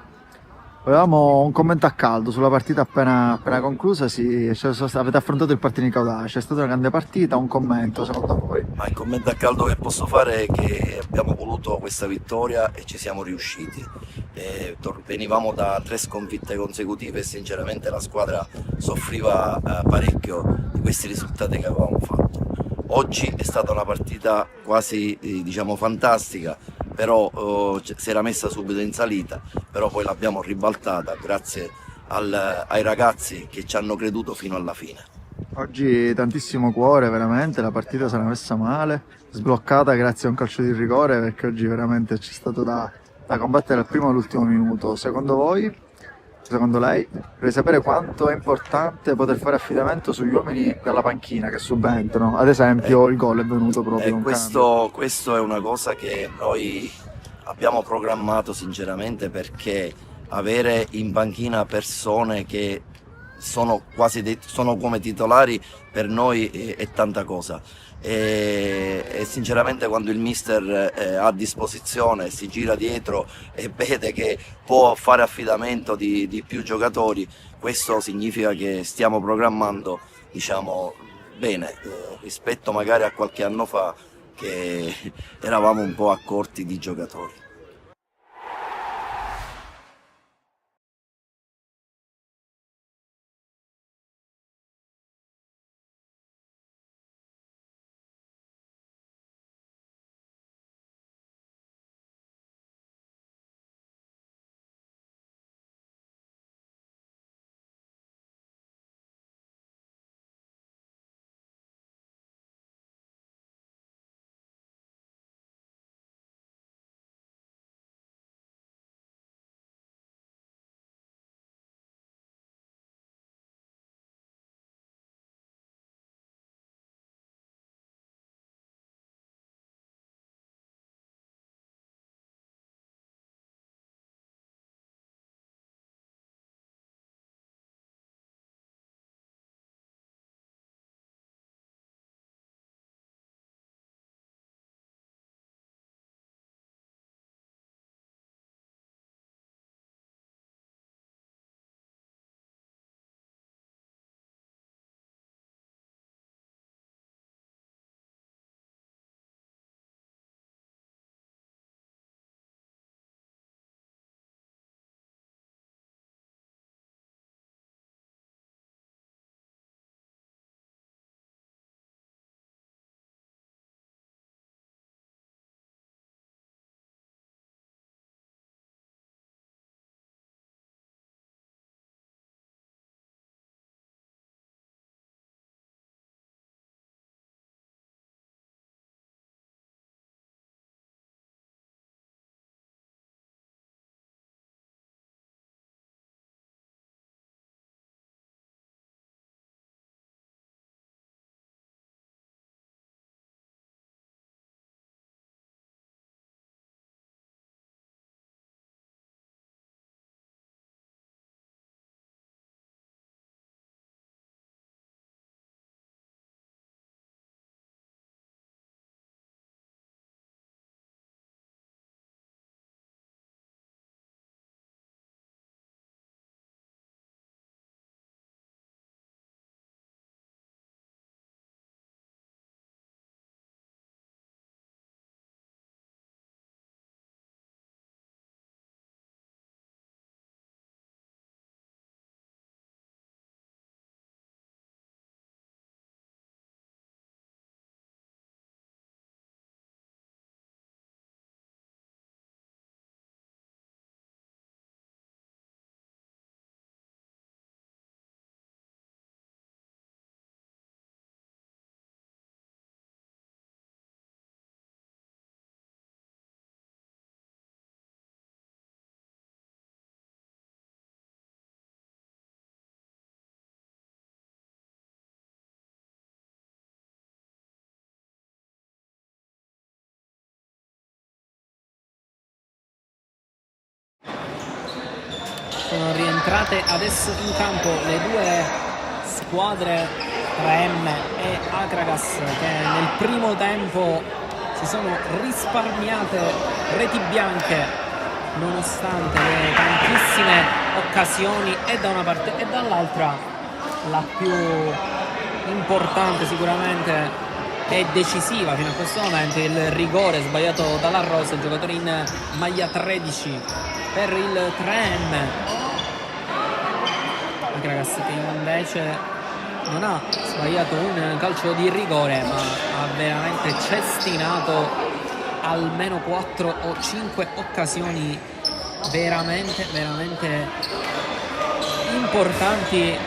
Volevamo un commento a caldo sulla partita appena conclusa, avete affrontato il Partinico Audace, è stata una grande partita, un commento secondo voi? Ma il commento a caldo che posso fare è che abbiamo voluto questa vittoria e ci siamo riusciti. Venivamo da 3 sconfitte consecutive e sinceramente la squadra soffriva parecchio di questi risultati che avevamo fatto. Oggi è stata una partita quasi diciamo fantastica, però si era messa subito in salita, però poi l'abbiamo ribaltata grazie ai ragazzi che ci hanno creduto fino alla fine. Oggi tantissimo cuore, veramente, la partita si era messa male, sbloccata grazie a un calcio di rigore perché oggi veramente c'è stato da combattere dal primo all'ultimo minuto. Secondo voi, secondo lei, vorrei sapere quanto è importante poter fare affidamento sugli uomini dalla panchina che subentrano, ad esempio il gol è venuto proprio un cambio. Questo è una cosa che noi abbiamo programmato sinceramente, perché avere in panchina persone che sono come titolari per noi è tanta cosa e sinceramente quando il mister ha a disposizione, si gira dietro e vede che può fare affidamento di più giocatori, questo significa che stiamo programmando, diciamo, bene rispetto magari a qualche anno fa che eravamo un po' a corti di giocatori. Sono rientrate adesso in campo le due squadre 3M e Akragas, che nel primo tempo si sono risparmiate reti bianche nonostante le tantissime occasioni, e da una parte e dall'altra. La più importante sicuramente e decisiva fino a questo momento il rigore sbagliato dalla Rosa, il giocatore in maglia 13 per il 3M. Akragas che invece non ha sbagliato un calcio di rigore, ma ha veramente cestinato almeno 4 o 5 occasioni veramente importanti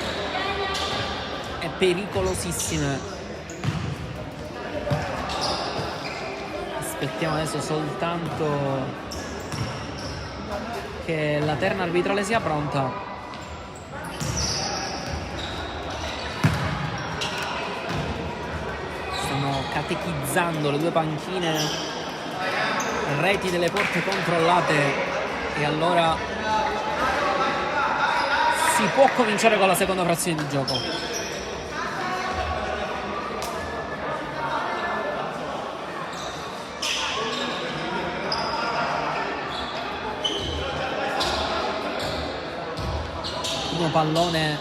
e pericolosissime. Aspettiamo adesso soltanto che la terna arbitrale sia pronta. Catechizzando le due panchine, reti delle porte controllate, e allora si può cominciare con la seconda frazione di gioco. Il primo pallone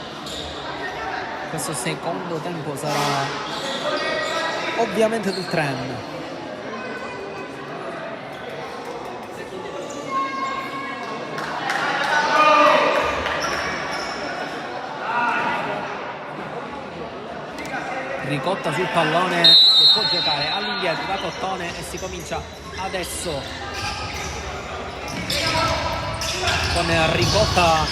questo secondo tempo sarà ovviamente del trend. Ricotta sul pallone che può giocare all'indietro da Cottone, e si comincia adesso con Ricotta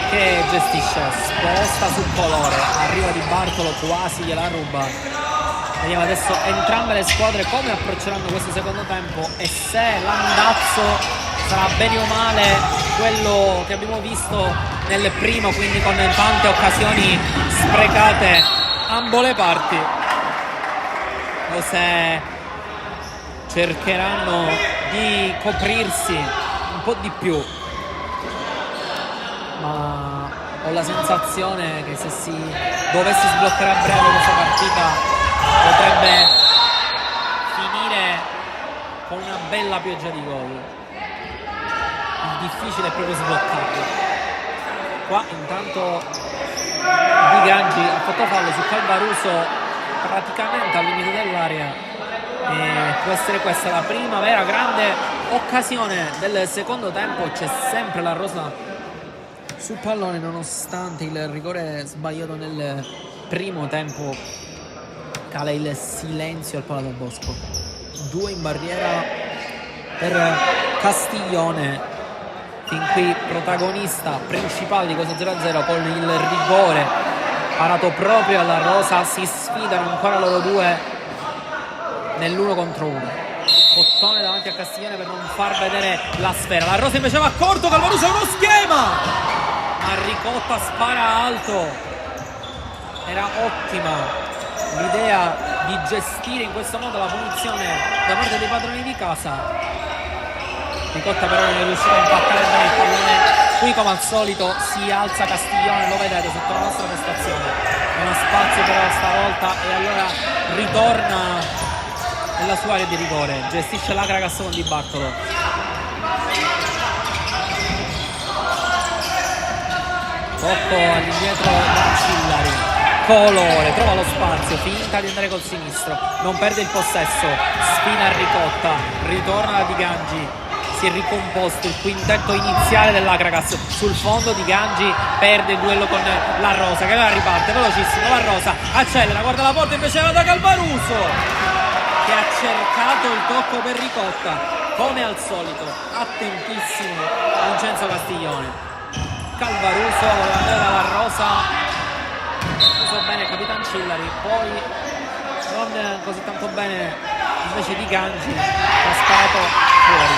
che gestisce, sposta sul colore, arriva Di Bartolo, quasi gliela ruba. Vediamo adesso entrambe le squadre come approcceranno questo secondo tempo e se l'andazzo sarà bene o male quello che abbiamo visto nel primo, quindi con tante occasioni sprecate ambo le parti, o se cercheranno di coprirsi un po' di più. Ma ho la sensazione che se si dovesse sbloccare a breve questa partita potrebbe finire con una bella pioggia di gol. Il difficile è proprio sbloccarlo. Qua intanto Di Gangi ha fatto fallo su Calvaruso praticamente al limite dell'area, e può essere questa la prima vera grande occasione del secondo tempo. C'è sempre la Rosa sul pallone nonostante il rigore sbagliato nel primo tempo. Cala il silenzio al Pala del Bosco. 2 in barriera per Castiglione, fin qui protagonista principale di questo 0-0 con il rigore parato proprio alla Rosa. Si sfidano ancora loro due nell'1 contro 1. Cottone davanti a Castiglione per non far vedere la sfera. La Rosa invece va corto, Calvaruso è uno schema, ma Ricotta spara alto. Era ottima l'idea di gestire in questo modo la punizione da parte dei padroni di casa. Ricotta però non è riuscito a impattare bene il pallone. Qui come al solito si alza Castiglione, lo vedete sotto la nostra prestazione. Non ha spazio però stavolta, e allora ritorna nella sua area di rigore. Gestisce l'Akragas con Di Bartolo. Tocco all'indietro da Cillari. Colore, trova lo spazio, finta di andare col sinistro, non perde il possesso, spina a Ricotta, ritorna da Di Gangi, si è ricomposto il quintetto iniziale dell'Akragas sul fondo. Di Gangi perde il duello con la Rosa, che ora riparte velocissimo, la Rosa accelera, guarda la porta, invece va da Calvaruso che ha cercato il tocco per Ricotta, come al solito attentissimo Vincenzo Castiglione. Calvaruso voleva andare dalla Rosa, bene Capitan Cillari, poi non così tanto bene invece Di Gangi, ha sparato fuori.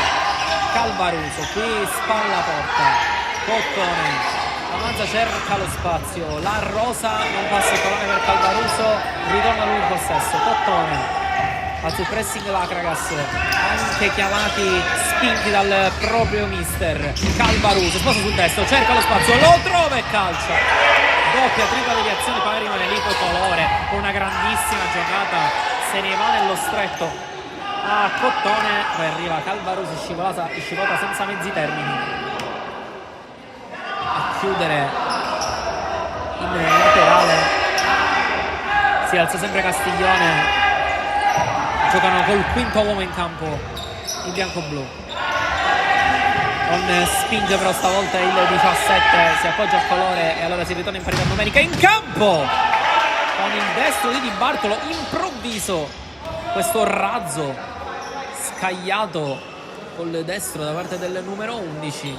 Calvaruso qui spalla porta, Cottone avanza, cerca lo spazio, la Rosa non passa il pallone per Calvaruso, ritorna lui in possesso. Cottone al sul pressing l'Akragas, anche chiamati, spinti dal proprio mister. Calvaruso sposta sul destro, cerca lo spazio, lo trova e calcia. Doppia, tripla deviazione, poi rimane lì, poi Colore con una una grandissima giocata, se ne va nello stretto a Cottone, poi arriva Calvaruso, scivolata senza mezzi termini a chiudere in laterale. Si alza sempre Castiglione, giocano col quinto uomo in campo in bianco-blu. Non spinge però stavolta il 17, si appoggia al colore e allora si ritorna in parità numerica in campo con il destro di Di Bartolo, improvviso questo razzo scagliato col destro da parte del numero 11.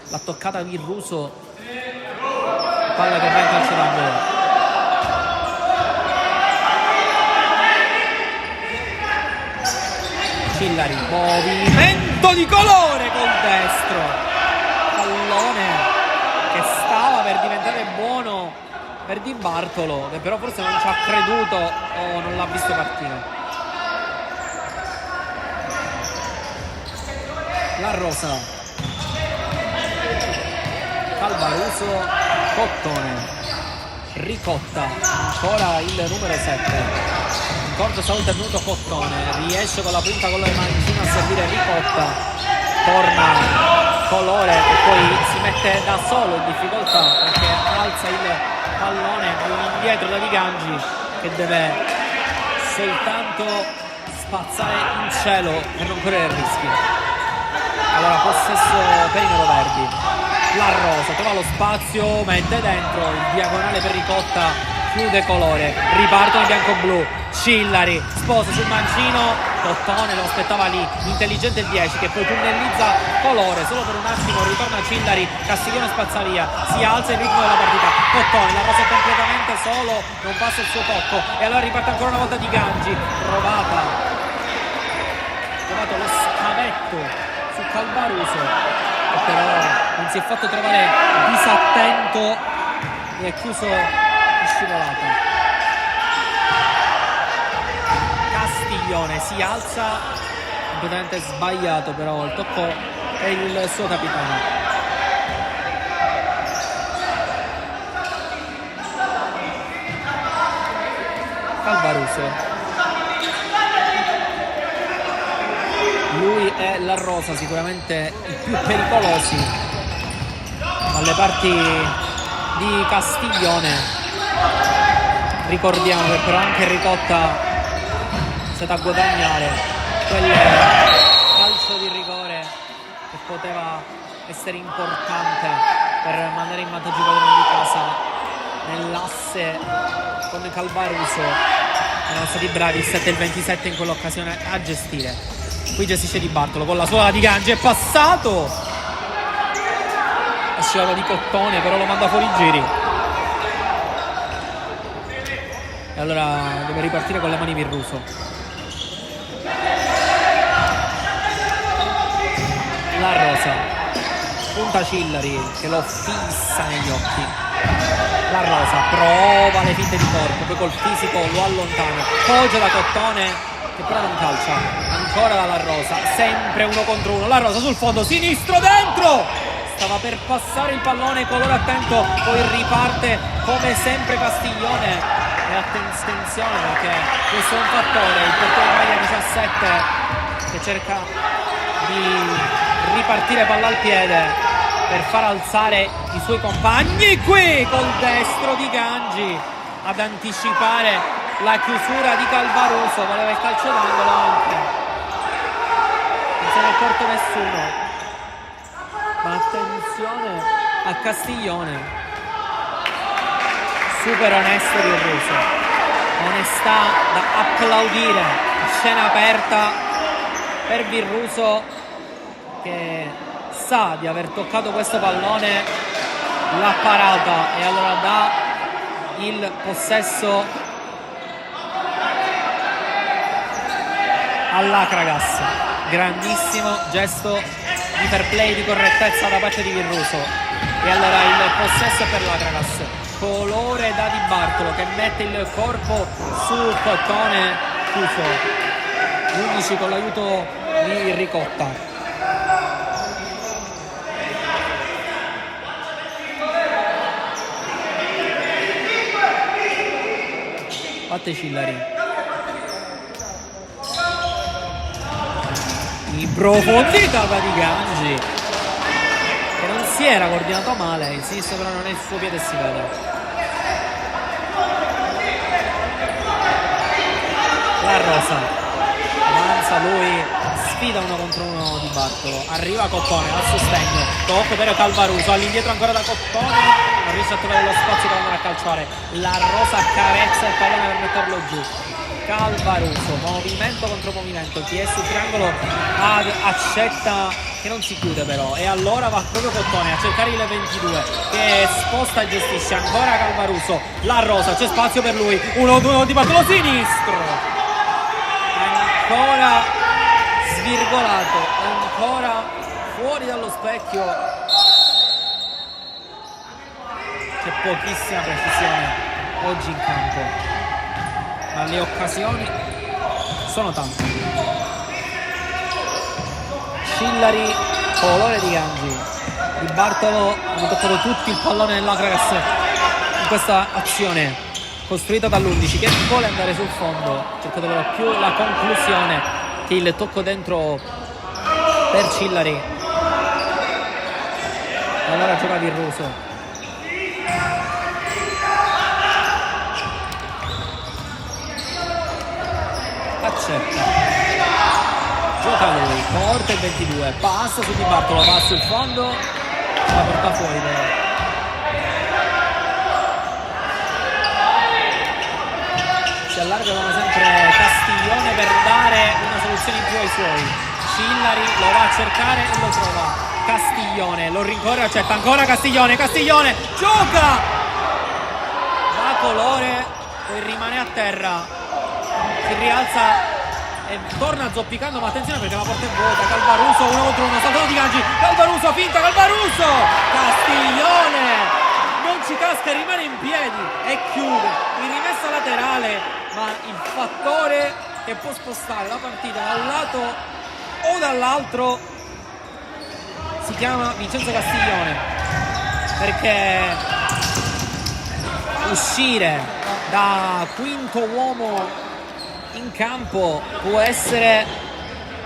L'ha toccata Virruso, palla che va in calcio d'angolo. Cillari, movimento di colore col destro, pallone che stava per diventare buono per Di Bartolo, che però forse non ci ha creduto o non l'ha visto partire. La Rosa, Calvaruso, Cottone, Ricotta, ancora il numero 7. Corto stavolta è venuto Cottone, riesce con la punta con le mani vicino a servire Ricotta, torna Colore e poi si mette da solo in difficoltà perché alza il pallone indietro da Di Gangi, che deve soltanto spazzare in cielo per non correre rischi. Allora possesso per i neroverdi. La Rosa trova lo spazio, mette dentro il diagonale per Ricotta, chiude Colore, ripartono in bianco-blu. Cillari sposa sul mancino, Cottone lo aspettava lì, intelligente il 10 che poi tunnellizza Colore, solo per un attimo ritorna Cillari, Castiglione spazza via, si alza il ritmo della partita. Cottone, la Rosa è completamente solo, non passa il suo tocco e allora riparte ancora una volta Di Gangi, provato lo scavetto su Calvaruso, che però non si è fatto trovare disattento e è chiuso in scivolata. Castiglione si alza, completamente sbagliato però il tocco è il suo capitano. Calvaruso, lui è La Rosa, sicuramente i più pericolosi alle parti di Castiglione. Ricordiamo che però anche Ricotta a guadagnare quel calcio di rigore che poteva essere importante per mandare in vantaggio i padroni di casa nell'asse con Calvaruso. Erano stati bravi il 7 e il 27 in quell'occasione a gestire. Qui gestisce Di Bartolo con la sua Di Gangi, è passato, è scivolata di Cottone però lo manda fuori giri e allora deve ripartire con le mani Virruso. La Rosa, punta Cillari che lo fissa negli occhi. La Rosa prova le finte di corpo, poi col fisico lo allontana, poggia da Cottone che però non calcia. Ancora dalla Rosa, sempre 1 contro 1. La Rosa sul fondo, sinistro dentro, stava per passare il pallone, Colore attento, poi riparte come sempre Castiglione e attenzione perché questo è un fattore, il portiere maglia 17 che cerca di ripartire palla al piede per far alzare i suoi compagni. Qui col destro Di Gangi ad anticipare la chiusura di Calvaruso, voleva il calcio d'angolo anche, non se ne è accorto nessuno, ma attenzione a Castiglione, super onesto Virruso, onestà da applaudire, scena aperta per Virruso che sa di aver toccato questo pallone, l'ha parata e allora dà il possesso all'Acragas. Grandissimo gesto di fair play, di correttezza da parte di Virruso e allora il possesso è per l'Acragas. Colore da Di Bartolo che mette il corpo su Cottone, chiuso. 11 con l'aiuto di Ricotta. batte Cillari. In profondità va Di Gangi, che non si era coordinato male, il sinistro però non è il suo piede e si vede. La Rosa avanza, lui sfida 1 contro 1 Di Bartolo, arriva Coppone al sostegno, tocco però Calvaruso, all'indietro ancora da Coppone, non riesce a trovare lo spazio per andare a calciare. La Rosa carezza il pallone per metterlo giù. Calvaruso, movimento contro movimento, PS sul triangolo, accetta, che non si chiude però, e allora va proprio Cottone a cercare il 22 che sposta e gestisce ancora Calvaruso. La Rosa, c'è spazio per lui, 1-2 Di Bartolo sinistro, ancora svirgolato, ancora fuori dallo specchio. C'è pochissima precisione oggi in campo, ma le occasioni sono tante. Cillari, colore Di Gangi. Di Bartolo hanno toccato tutti il pallone dell'Acragas in questa azione costruita dall'11 che vuole andare sul fondo, cercando però più la conclusione che il tocco dentro per Cillari. E allora gioca Virruso. Accetta, gioca lui, porta il 22, passa su Di Bartolo, va sul fondo, la porta fuori però. Si allarga come sempre Castiglione per dare una soluzione in più ai suoi. Cillari lo va a cercare e lo trova. Castiglione lo rincorre, accetta ancora Castiglione, Castiglione gioca, va colore, poi rimane a terra, si rialza e torna zoppicando, ma attenzione perché la porta è vuota. Calvaruso 1 contro 1, saltato Di Gangi, Calvaruso finta, Calvaruso, Castiglione non ci casca, rimane in piedi e chiude in rimessa laterale, ma il fattore che può spostare la partita da un lato o dall'altro si chiama Vincenzo Castiglione, perché uscire da quinto uomo in campo può essere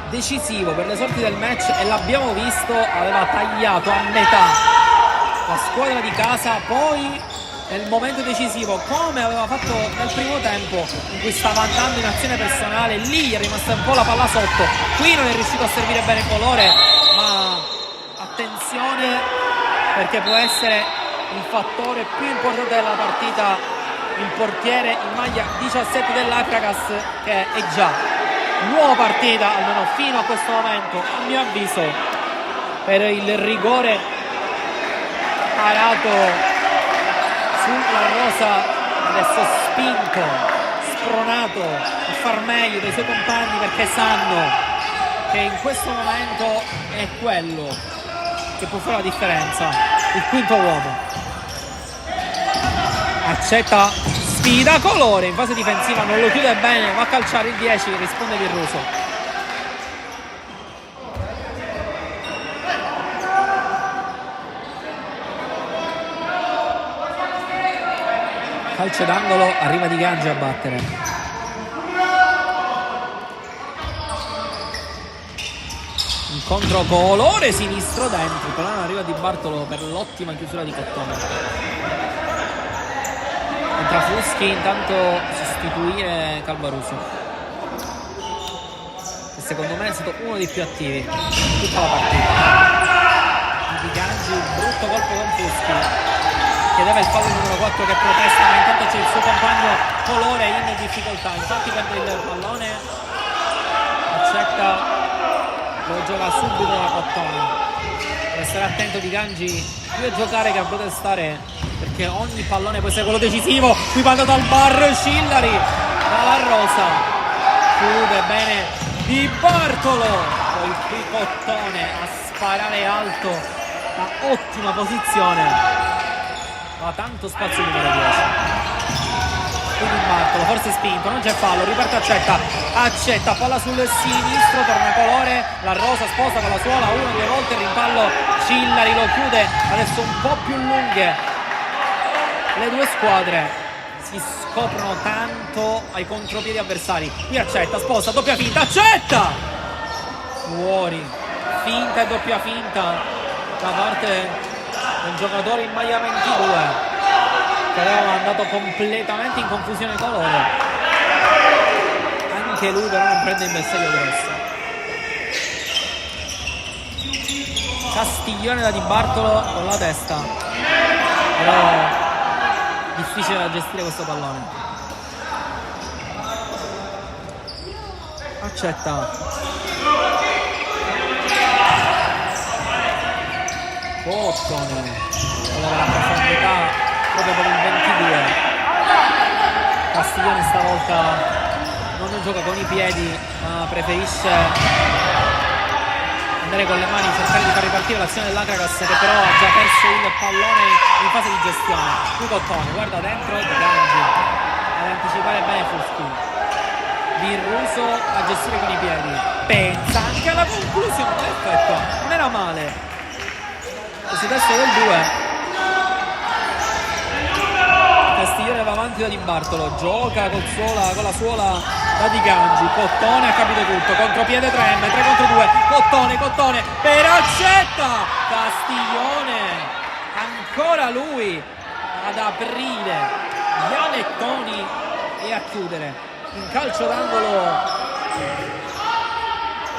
decisivo per le sorti del match, e l'abbiamo visto, aveva tagliato a metà la squadra di casa, poi nel momento decisivo, come aveva fatto nel primo tempo in cui stava andando in azione personale, lì è rimasta un po' la palla sotto, qui non è riuscito a servire bene colore, ma attenzione perché può essere il fattore più importante della partita il portiere in maglia 17 dell'Acragas, che è già nuova partita, almeno fino a questo momento, a mio avviso, per il rigore parato sulla Rosa, adesso spinto, spronato a far meglio dei suoi compagni, perché sanno che in questo momento è quello che può fare la differenza, il quinto uomo. Accetta, sfida colore in fase difensiva, non lo chiude bene, va a calciare il 10, risponde Virruso. Calcio d'angolo, arriva Di Gangi a battere. Incontro colore sinistro dentro, però non arriva Di Bartolo per l'ottima chiusura di Cottone. Entra Fuschi, intanto sostituire Calvaruso, che secondo me è stato uno dei più attivi in tutta la partita. Di Gangi, brutto colpo con Fuschi, chiedeva il fallo numero 4 che protesta, ma intanto c'è il suo compagno colore in difficoltà, infatti perde il pallone, accetta, lo gioca subito da Cottone. Deve stare attento Di Gangi più a giocare che a protestare, perché ogni pallone può essere quello decisivo. Qui palla dal bar, Cillari dalla Rosa, chiude bene Di Bartolo, poi qui Cottone a sparare alto da ottima posizione, ma tanto spazio il numero 10. Qui Di Bartolo forse spinto, non c'è fallo, riparte accetta, palla sul sinistro, torna colore, la Rosa sposta con la suola 1-2 volte, il rimpallo, Cillari lo chiude, adesso un po' più lunghe le due squadre, si scoprono tanto ai contropiedi avversari. Qui accetta, sposta, doppia finta, accetta! Fuori, finta e doppia finta da parte del giocatore in maglia 22 che aveva mandato completamente in confusione colore. Anche lui però non prende in bersaglio grosso. Castiglione da Di Bartolo con la testa, però difficile da gestire questo pallone. Accetta, Cottone, allora la profondità proprio per il 22. Castiglione stavolta non gioca con i piedi ma preferisce andare con le mani, cercare di far ripartire l'azione dell'Akragas, che però ha già perso il pallone in fase di gestione. Qui Cottone, guarda dentro Di Gangi ad anticipare bene Fuschi. Virruso a gestire con i piedi, pensa anche alla conclusione, perfetto, non era male. Questo testo del 2. Castiglione va avanti da Di Bartolo, gioca con la suola da Di Gangi. Cottone ha capito tutto, contropiede 3M, 3 contro 2, Cottone, però accetta Castiglione, ancora lui ad aprire gli alettoni e a chiudere. In calcio d'angolo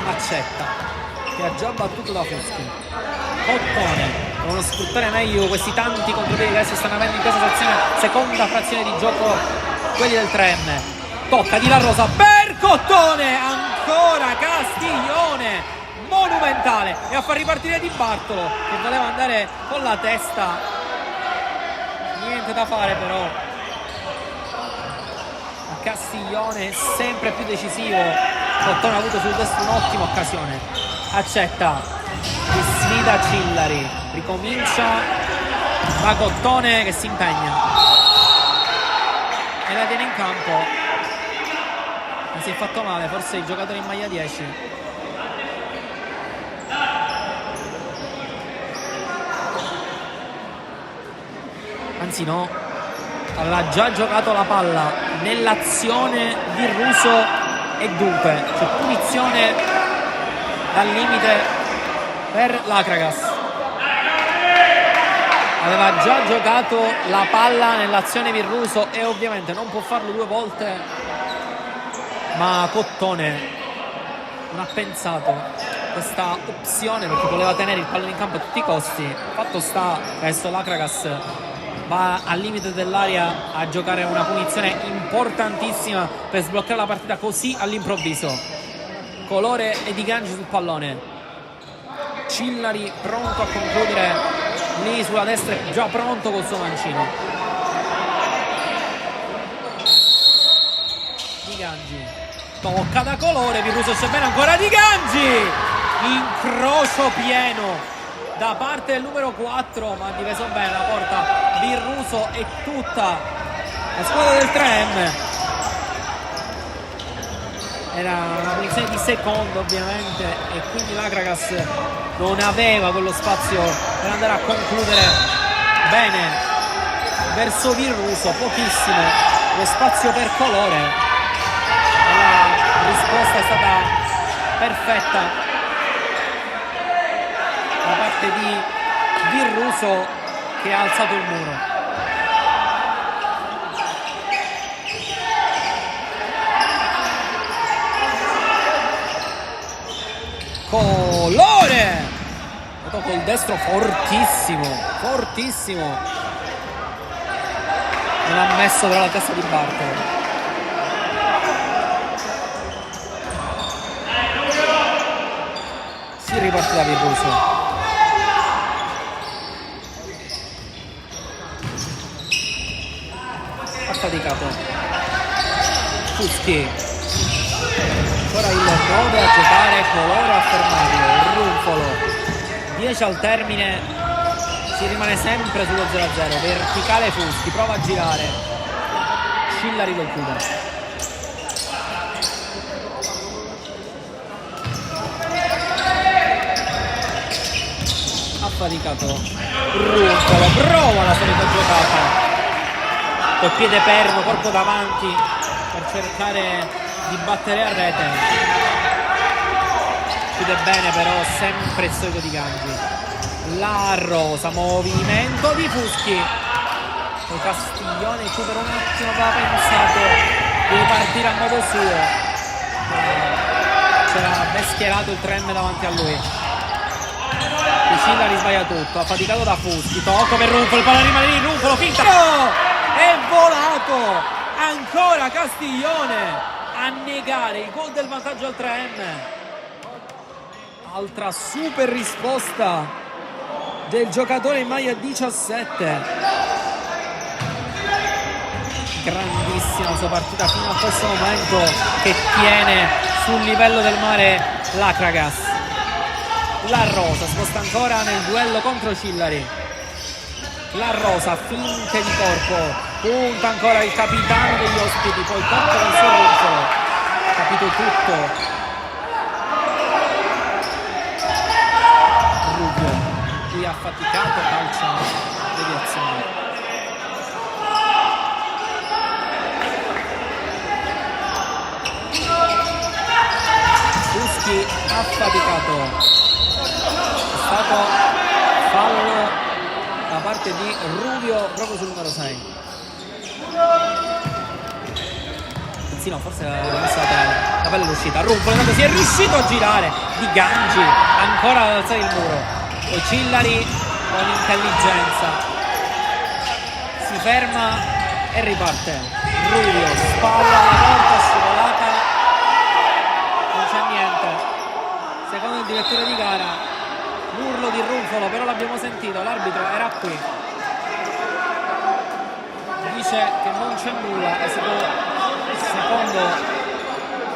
accetta, che ha già battuto da Fuschi. Cottone devono sfruttare meglio questi tanti contropiedi che adesso stanno avendo in questa seconda frazione di gioco quelli del 3M. Tocca Di La Rosa per Cottone, ancora Castiglione, monumentale, e a far ripartire Di Bartolo che voleva andare con la testa, niente da fare però. Castiglione sempre più decisivo. Cottone ha avuto sul destro un'ottima occasione, accetta, sfida Cillari, ricomincia da Cottone che si impegna e la tiene in campo. Non si è fatto male, forse il giocatore in maglia 10. Anzi no, aveva già giocato la palla nell'azione Virruso e dunque c'è punizione dal limite per l'Akragas. Aveva già giocato la palla nell'azione Virruso e ovviamente non può farlo due volte, ma Cottone non ha pensato questa opzione perché voleva tenere il pallone in campo a tutti i costi. Fatto sta che adesso l'Akragas va al limite dell'area a giocare una punizione importantissima per sbloccare la partita così all'improvviso. Colore e Di Gangi sul pallone, Cillari pronto a concludere lì sulla destra, già pronto col suo mancino. Di Gangi tocca da Colore, Virruso c'è bene ancora, Di Gangi, incrocio pieno da parte del numero 4, ma ha difeso bene la porta Virruso e tutta la squadra del 3M. Era una punizione di secondo ovviamente e quindi l'Akragas non aveva quello spazio per andare a concludere bene verso Virruso, pochissimo lo spazio per Colore. La risposta è stata perfetta da parte di Virruso che ha alzato il muro. Colore col destro fortissimo, non ha messo però la testa di Bartolo. Si riparte da Virruso, ha faticato Fuschi, ancora il 9 a giocare, Colore a fermarlo, Runfolo, 10 al termine, si rimane sempre sullo 0-0, verticale Fuschi, prova a girare, Cillari lo chiude. Ha faticato Runfolo, prova la solita giocata, col piede perno, corpo davanti per cercare di battere a rete. Chiude bene però sempre il solito Di Gangi. La Rosa, movimento di Fuschi, poi Castiglione qui per un attimo aveva pensato di ripartire a modo suo, c'era meschierato il 3M davanti a lui. Vicilla risbaglia tutto, affaticato da Fuschi, tocco per Runfolo, il pallone rimane lì, Runfolo finta, è volato ancora Castiglione a negare il gol del vantaggio al 3M. Altra super risposta del giocatore in maglia 17. Grandissima la sua partita fino a questo momento, che tiene sul livello del mare l'Acragas. La Rosa sposta ancora nel duello contro Cillari. La Rosa, finte di corpo, punta ancora il capitano degli ospiti, poi tocca del suo Runfolo, capito tutto. Rubio, lui ha faticato, calcia deviazione. Fuschi affaticato, è stato fallo da parte di Rubio proprio sul numero 6. Sì, no, forse era messa la palla all'uscita. Runfolo intanto si è riuscito a girare. Di Gangi ancora ad alzare il muro, poi Cillari con intelligenza si ferma e riparte. Rubio spalla la porta scivolata, non c'è niente. Secondo il direttore di gara, l'urlo di Runfolo, però l'abbiamo sentito, l'arbitro era qui, dice che non c'è nulla e secondo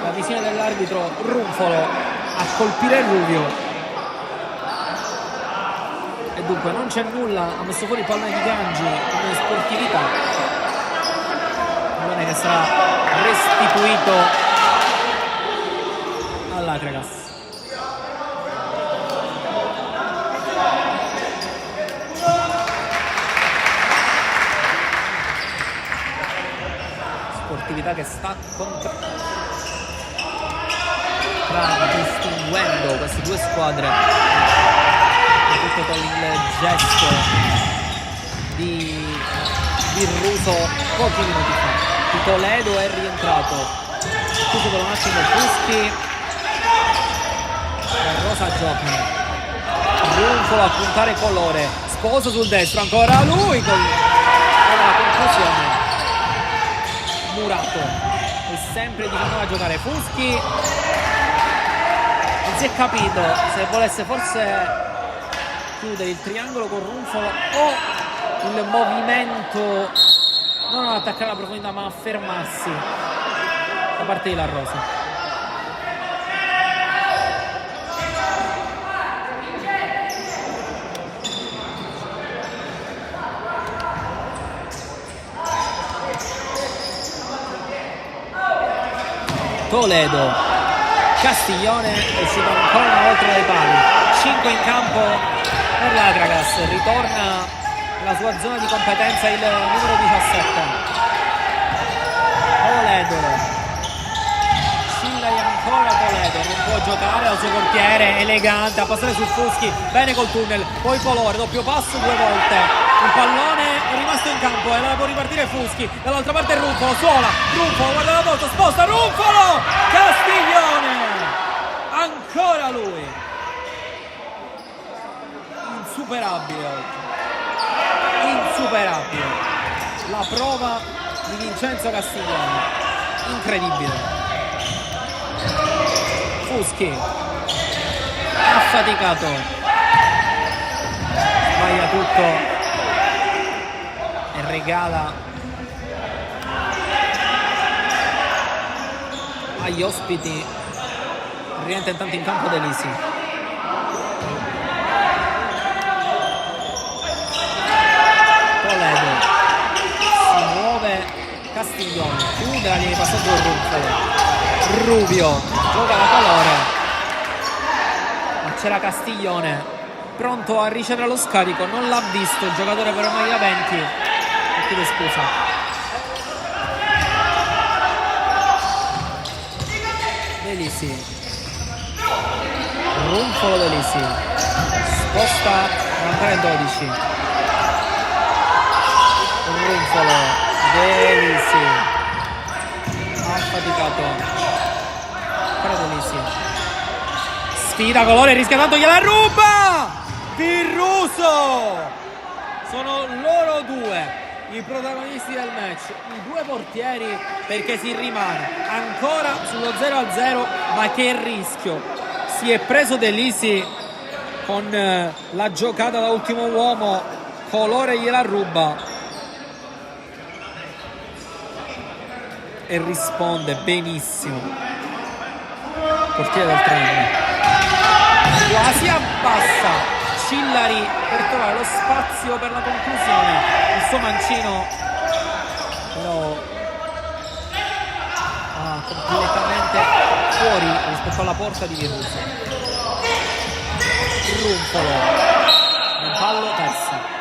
la visione dell'arbitro Runfolo a colpire Rubio, e dunque non c'è nulla. Ha messo fuori il pallone di Gangi come sportività, pallone che sarà restituito all'Acragas. Sportività che sta distinguendo queste due squadre, soprattutto con il gesto di Russo pochi minuti fa. Toledo è rientrato, chiuso per un attimo Fuschi, la Rosa gioca, Runfolo a puntare colore, Sposo sul destro, ancora lui con la conclusione. Murato è sempre di nuovo a giocare. Fuschi non si è capito se volesse forse chiudere il triangolo con Runfolo o il movimento non ad attaccare la profondità ma a fermarsi da parte di La Rosa. Toledo, Castiglione è uscito ancora una volta dai pali, 5 in campo per l'Acragas, ritorna nella sua zona di competenza il numero 17. Toledo, Cillari ancora Toledo, non può giocare al suo portiere, elegante, a passare su Fuschi, bene col tunnel, poi Polore, doppio passo 2 volte, il pallone è rimasto in campo e allora può ripartire Fuschi, dall'altra parte Runfolo, suola, Runfolo guarda la volta, sposta, Runfolo, Castiglione, ancora lui, insuperabile oggi, insuperabile, la prova di Vincenzo Castiglione, incredibile. Fuschi affaticato, sbaglia tutto e regala agli ospiti. Rientra intanto in campo Delisi, Toledo si muove, Castiglione chiude la linea di passaggio Runfolo, Rubio gioca la colore, ma c'era Castiglione pronto a ricevere lo scarico, non l'ha visto il giocatore per maglia 20 e chiede scusa. Lissi. Runfolo De Lissi. Sposta ancora 12. Runfolo De Lissi. Affaticato. Ancora De Lissi. Sfida Colore, rischia tanto, gliela ruba! Virruso! Sono loro due i protagonisti del match, i due portieri, perché si rimane ancora sullo 0-0, ma che rischio! Si è preso De Lissi con la giocata da ultimo uomo, Colore gliela ruba e risponde benissimo. Portiere del Trem quasi abbassa Cillari per trovare lo spazio per la conclusione, il suo mancino però completamente fuori rispetto alla porta di Virruso. Runfolo un fallo persa.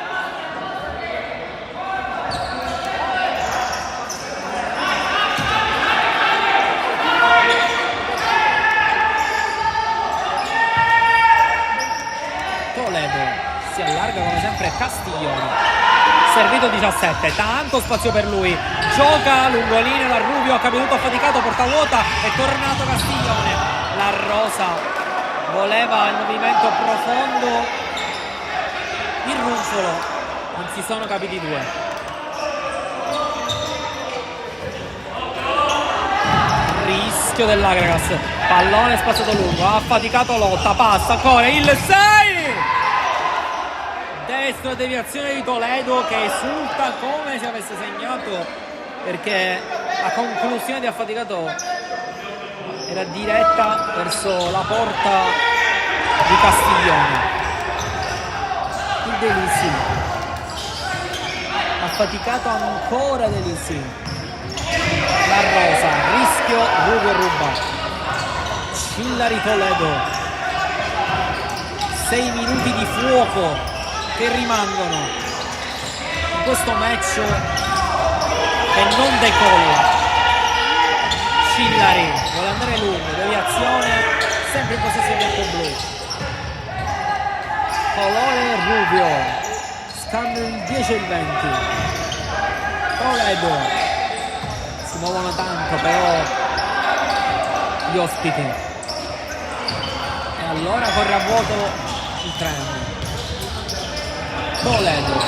Si allarga come sempre Castiglione, servito 17, tanto spazio per lui, gioca lungolinea da Rubio, ha caduto affaticato, porta vuota, è tornato Castiglione. La Rosa voleva il movimento profondo, il Runfolo, non si sono capiti due. Rischio dell'Agragas, pallone spazzato lungo, ha affaticato Lotta, passa ancora il 6, destro, deviazione di Toledo che esulta come se avesse segnato, perché la conclusione di affaticato era diretta verso la porta di Castiglione. Il De Lissi, affaticato ancora De Lissi. La Rosa, rischio, Rubio ruba. Cillari Toledo, 6 minuti di fuoco che rimangono in questo match che non decolla. Cillari vuole andare lungo, deviazione, sempre in possesso bianco-blu. Colore e Rubio scambiano il 10 e il 20. Toledo, si muovono tanto però gli ospiti, e allora corre a vuoto il Trem. Toledo,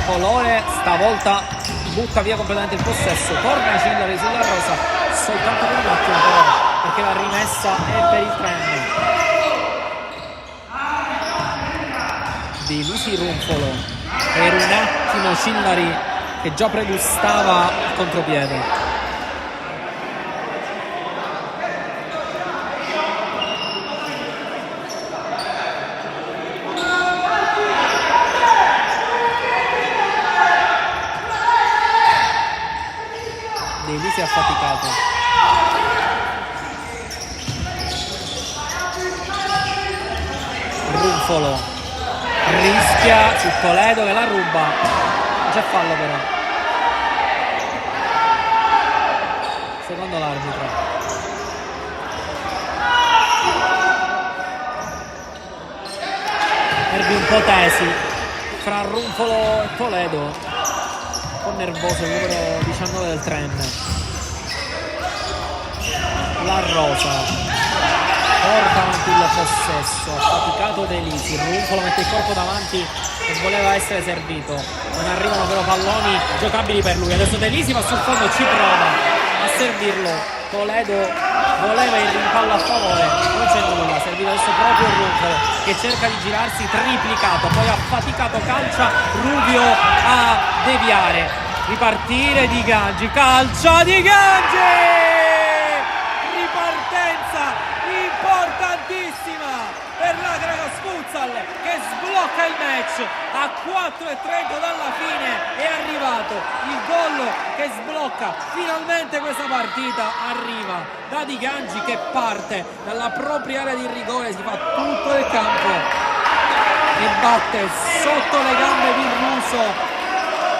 Colore stavolta butta via completamente il possesso, torna Cillari sulla Rosa soltanto per un attimo però, perché la rimessa è per il Trem. De Lissi Runfolo, per un attimo Cillari che già pregustava il contropiede. Si è affaticato. Runfolo rischia su Toledo che la ruba, non c'è fallo però, secondo l'arbitro. Nervi un po' tesi fra Runfolo e Toledo, un po' nervoso il numero 19 del Trem. La Rosa porta avanti il possesso, affaticato De Lissi. Runfolo mette il corpo davanti e voleva essere servito, non arrivano però palloni giocabili per lui. Adesso De Lissi va sul fondo, ci prova a servirlo, Toledo voleva il rimpallo a favore, non c'è nulla, servito adesso proprio Runfolo che cerca di girarsi, triplicato, poi affaticato, calcia Rubio a deviare, ripartire Di Gangi, calcia Di Gangi, importantissima per l'Agragas Futsal che sblocca il match a 4:30 dalla fine. È arrivato il gol che sblocca finalmente questa partita, arriva da Di Gangi che parte dalla propria area di rigore, si fa tutto il campo e batte sotto le gambe di Russo.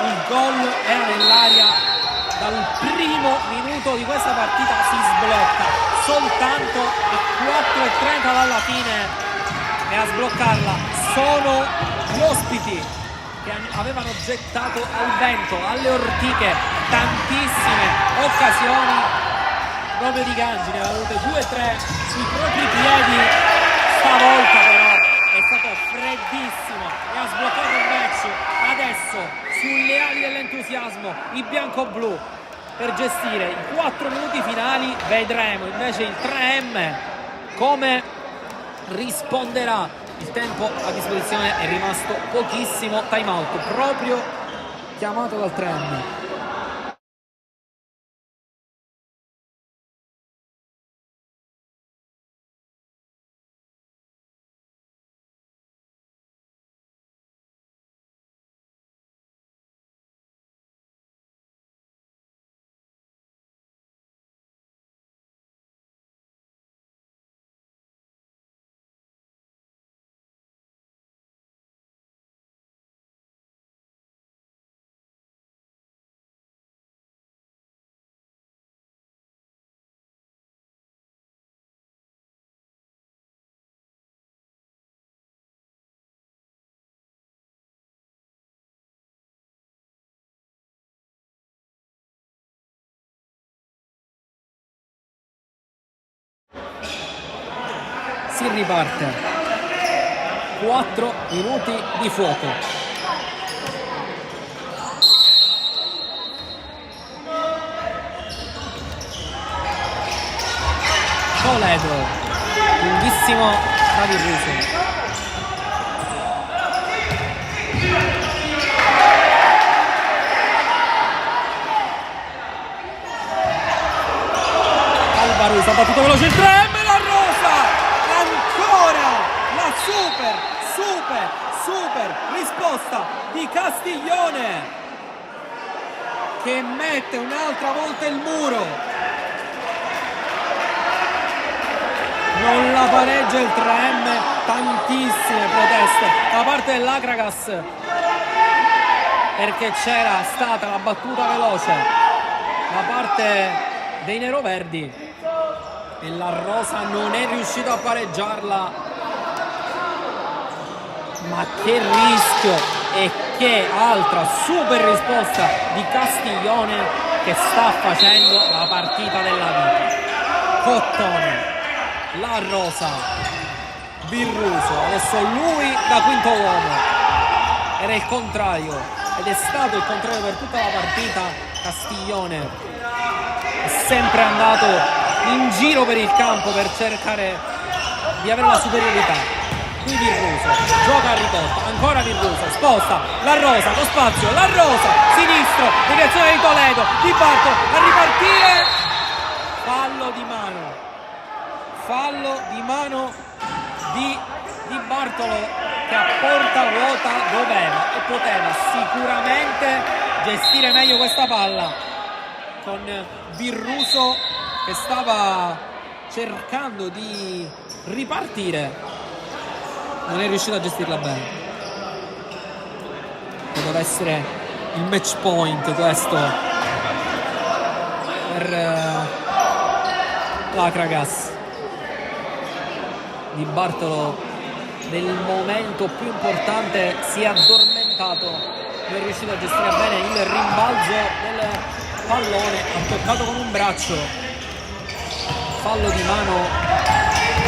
Il gol era nell'aria dal primo minuto di questa partita si sblocca, soltanto a 4:30 dalla fine, e a sbloccarla sono gli ospiti che avevano gettato al vento, alle ortiche, tantissime occasioni proprio di Gangi, ne aveva avute 2-3 sui propri piedi. Stavolta però è stato freddissimo e ha sbloccato il match. Adesso sulle ali dell'entusiasmo i bianco-blu per gestire i 4 minuti finali. Vedremo invece il 3M come risponderà. Il tempo a disposizione è rimasto pochissimo, time out proprio chiamato dal 3M. Si riparte, 4 minuti di fuoco. Toledo, lunghissimo da Virruso. Alvaruso ha battuto veloce il 3M, la rosa! Ancora la super risposta di Castiglione, che mette un'altra volta il muro. Non la pareggia il 3M, tantissime proteste da parte dell'Akragas, perché c'era stata la battuta veloce da parte dei neroverdi e la rosa non è riuscito a pareggiarla. Ma che rischio e che altra super risposta di Castiglione, che sta facendo la partita della vita. Cottone, la rosa, Virruso, adesso lui da quinto uomo. Era il contrario, ed è stato il contrario per tutta la partita. Castiglione è sempre andato in giro per il campo per cercare di avere la superiorità. Qui Virruso gioca a ricotta, ancora Virruso, sposta la rosa con spazio, la rosa sinistro, direzione di Toledo, Di Bartolo a ripartire, fallo di mano di Bartolo, che a porta vuota doveva e poteva sicuramente gestire meglio questa palla, con Virruso che stava cercando di ripartire. Non è riuscito a gestirla bene. Doveva essere il match point questo per l'Akragas. Di Bartolo nel momento più importante si è addormentato, non è riuscito a gestire bene il rimbalzo del pallone, ha toccato con un braccio, fallo di mano.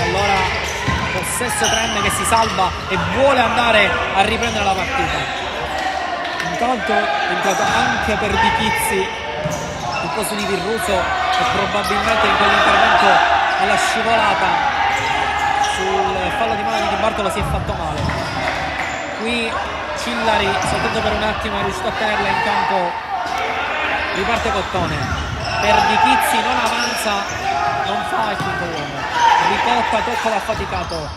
Allora possesso 3M che si salva e vuole andare a riprendere la partita. Intanto è entrato anche per Di Chizzi il posto di Virruso, e probabilmente in quell'intervento nella scivolata sul fallo di mano di Bartolo si è fatto male. Qui Cillari soltanto per un attimo è riuscito a tenerla in campo. Riparte Cottone, per Di Chizzi non avanza, non fa il quinto uomo. Ricotta, tocco l'affaticato,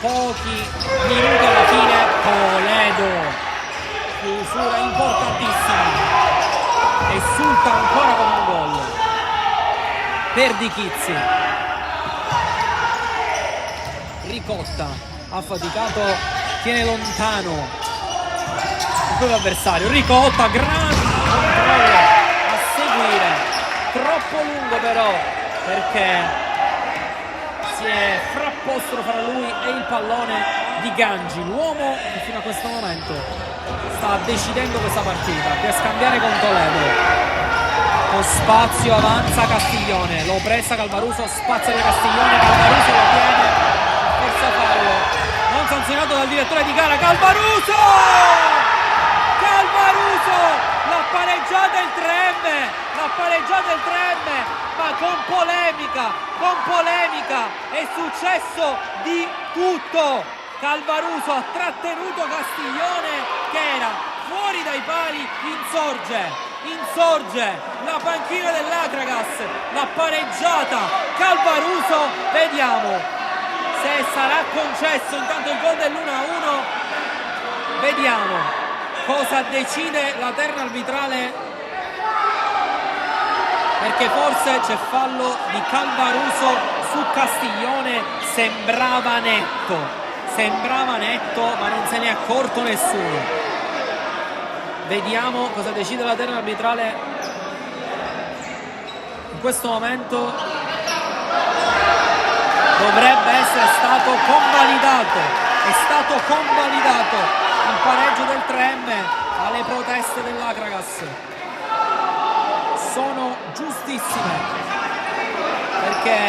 pochi minuti alla fine. Toledo, chiusura importantissima, esulta ancora con un gol per Di Chizzi. Ricotta, affaticato, tiene lontano il proprio avversario. Ricotta, grande controllo a troppo lungo però, perché si è frapposto fra lui e il pallone di Gangi, l'uomo che fino a questo momento sta decidendo questa partita, per scambiare con Toledo. Con spazio avanza Castiglione, lo presa Calvaruso, spazio di Castiglione, Calvaruso lo tiene, forza fallo, non sanzionato dal direttore di gara. Calvaruso! Calvaruso! L'ha pareggiata il 3M, l'ha pareggiata il 3M, ma con polemica, è successo di tutto. Calvaruso ha trattenuto Castiglione che era fuori dai pali, insorge, la panchina dell'Akragas l'ha pareggiata Calvaruso, vediamo se sarà concesso intanto il gol dell'1-1, vediamo cosa decide la terna arbitrale, perché forse c'è fallo di Calvaruso su Castiglione, sembrava netto, ma non se ne è accorto nessuno. Vediamo cosa decide la terna arbitrale in questo momento. Dovrebbe essere stato convalidato, è stato convalidato il pareggio del 3M alle proteste dell'Akragas. Sono giustissime, perché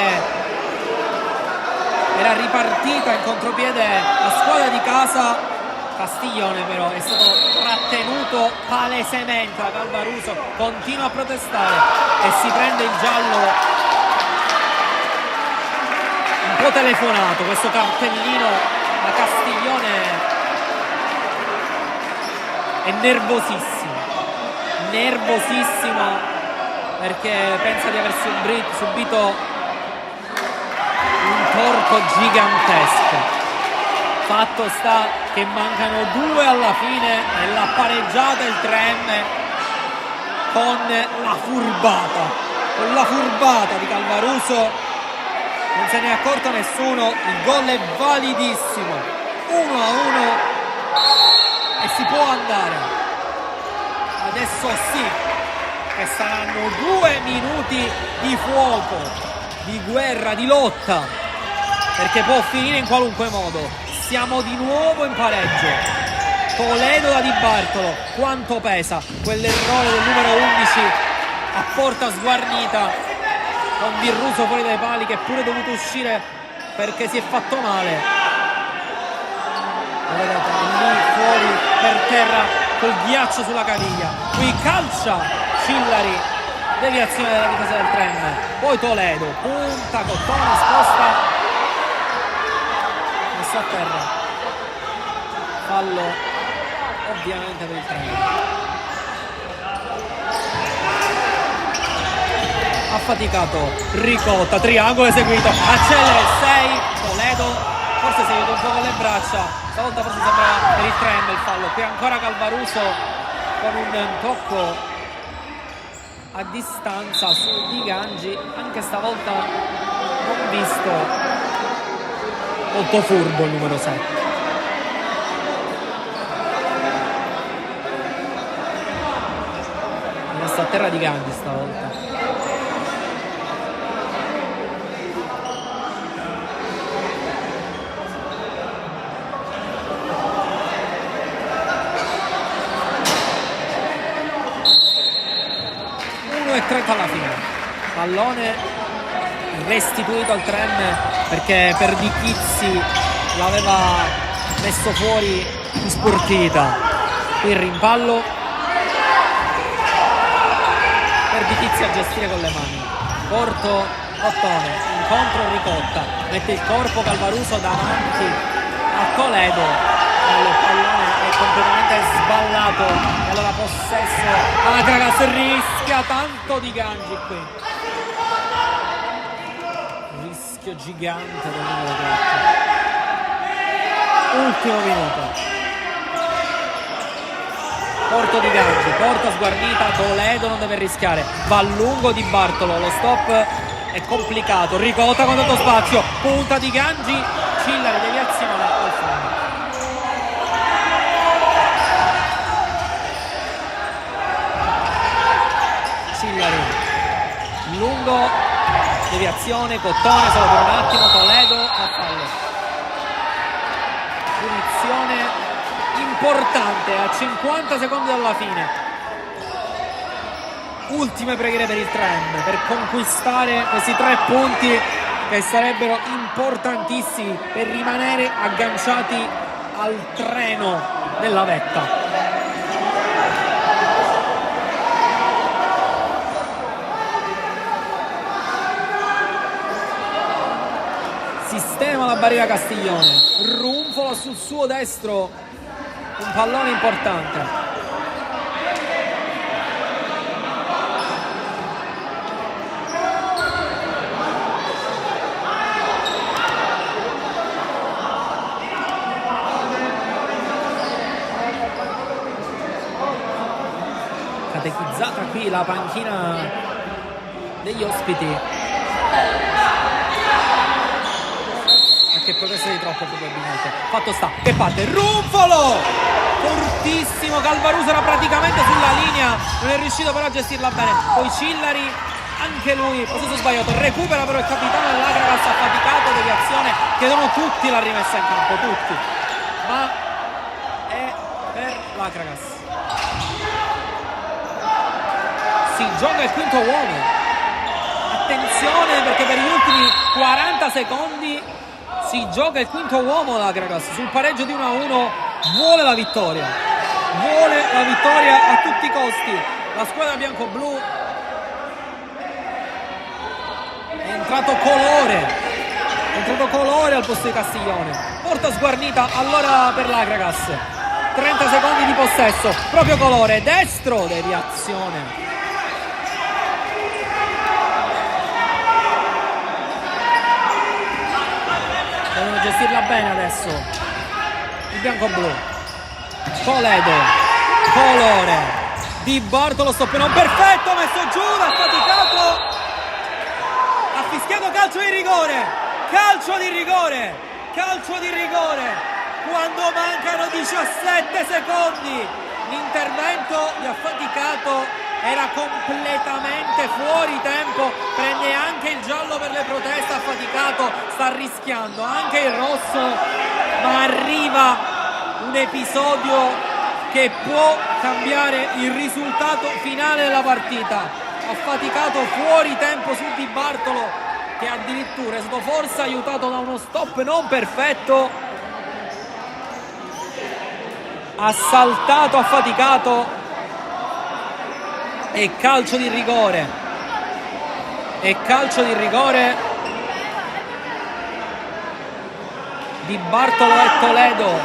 era ripartita in contropiede la squadra di casa. Castiglione però è stato trattenuto palesemente da Calvaruso, continua a protestare e si prende il giallo un po' telefonato, questo cartellino a Castiglione è nervosissimo perché pensa di aver subito un torto gigantesco. Fatto sta che mancano 2 alla fine e l'ha pareggiata il 3M con la furbata di Calvaruso, non se ne è accorto nessuno, il gol è validissimo, 1-1 e si può andare. Adesso sì che saranno 2 minuti di fuoco, di guerra, di lotta, perché può finire in qualunque modo. Siamo di nuovo in pareggio. Toledo da Di Bartolo, quanto pesa quell'errore del numero 11 a porta sguarnita, con Virruso fuori dai pali che è pure dovuto uscire perché si è fatto male. Vedete, lì fuori per terra col ghiaccio sulla caviglia. Qui calcia Cillari, deviazione della difesa del 3M. Poi Toledo, punta, Cottone, sposta a terra, fallo ovviamente per il 3. Affaticato Ricotta, triangolo eseguito, accelera il 6, Toledo forse si aiuta un po' con le braccia, stavolta forse sembrava per il 3 il fallo. Qui ancora Calvaruso con un tocco a distanza su Di Gangi, anche stavolta non visto, molto furbo il numero 7. È messo a terra Di Gangi stavolta. E 30 alla fine, pallone restituito al 3M perché per Di Chizzi l'aveva messo fuori in sportività. Qui il rimpallo per Di Chizzi a gestire con le mani, corto Cottone, incontro Ricotta, mette il corpo Calvaruso davanti a Toledo, il pallone è completamente sballato e allora possesso Akragas, rischia tanto Di Gangi qui, rischio gigante del numero 4. Ultimo minuto, porto Di Gangi, porta sguarnita, Toledo non deve rischiare, va a lungo Di Bartolo, lo stop è complicato, Ricotta con tanto spazio, punta Di Gangi, Cillari, deviazione al fondo. lungo, deviazione, Cottone solo per un attimo, Toledo a fallo. Punizione importante a 50 secondi dalla fine. Ultime preghiere per il Trem per conquistare questi 3 punti che sarebbero importantissimi per rimanere agganciati al treno della vetta. Sistema la barriera Castiglione, Runfola sul suo destro, un pallone importante. Catechizzata qui la panchina degli ospiti. Che progresso di troppo probabilmente. Fatto sta che parte Runfolo, fortissimo, Calvaruso era praticamente sulla linea, non è riuscito però a gestirla bene. Poi Cillari, anche lui possesso sbagliato, recupera però il capitano dell'Agragas, affaticato, deviazione, chiedono tutti la rimessa in campo, tutti, ma è per l'Agragas. Si gioca il quinto uomo, attenzione perché per gli ultimi 40 secondi si gioca il quinto uomo l'Agragas sul pareggio di 1-1, vuole la vittoria a tutti i costi. La squadra bianco-blu è entrato colore al posto di Castiglione, porta sguarnita allora per l'Agragas, 30 secondi di possesso, proprio colore, destro, deviazione. Devono gestirla bene adesso il bianco-blu. Toledo, colore, Di Bartolo, stoppino perfetto, messo giù, affaticato, ha fischiato calcio di rigore quando mancano 17 secondi. L'intervento di affaticato era completamente fuori tempo, prende anche il giallo per le proteste, affaticato, sta rischiando anche il rosso, ma arriva un episodio che può cambiare il risultato finale della partita. Affaticato fuori tempo su Di Bartolo, che addirittura è stato forse aiutato da uno stop non perfetto, ha saltato affaticato. E calcio di rigore. Di Bartolo e Toledo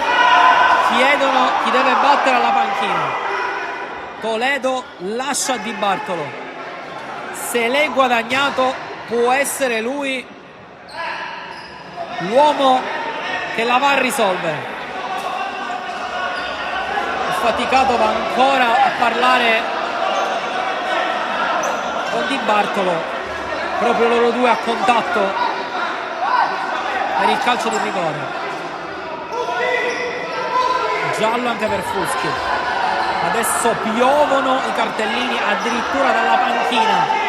chiedono chi deve battere alla panchina. Toledo lascia Di Bartolo. Se l'è guadagnato, può essere lui l'uomo che la va a risolvere. Affaticato va ancora a parlare con Di Bartolo, proprio loro due a contatto per il calcio di rigore. Giallo anche per Fuschi. Adesso piovono i cartellini addirittura dalla panchina.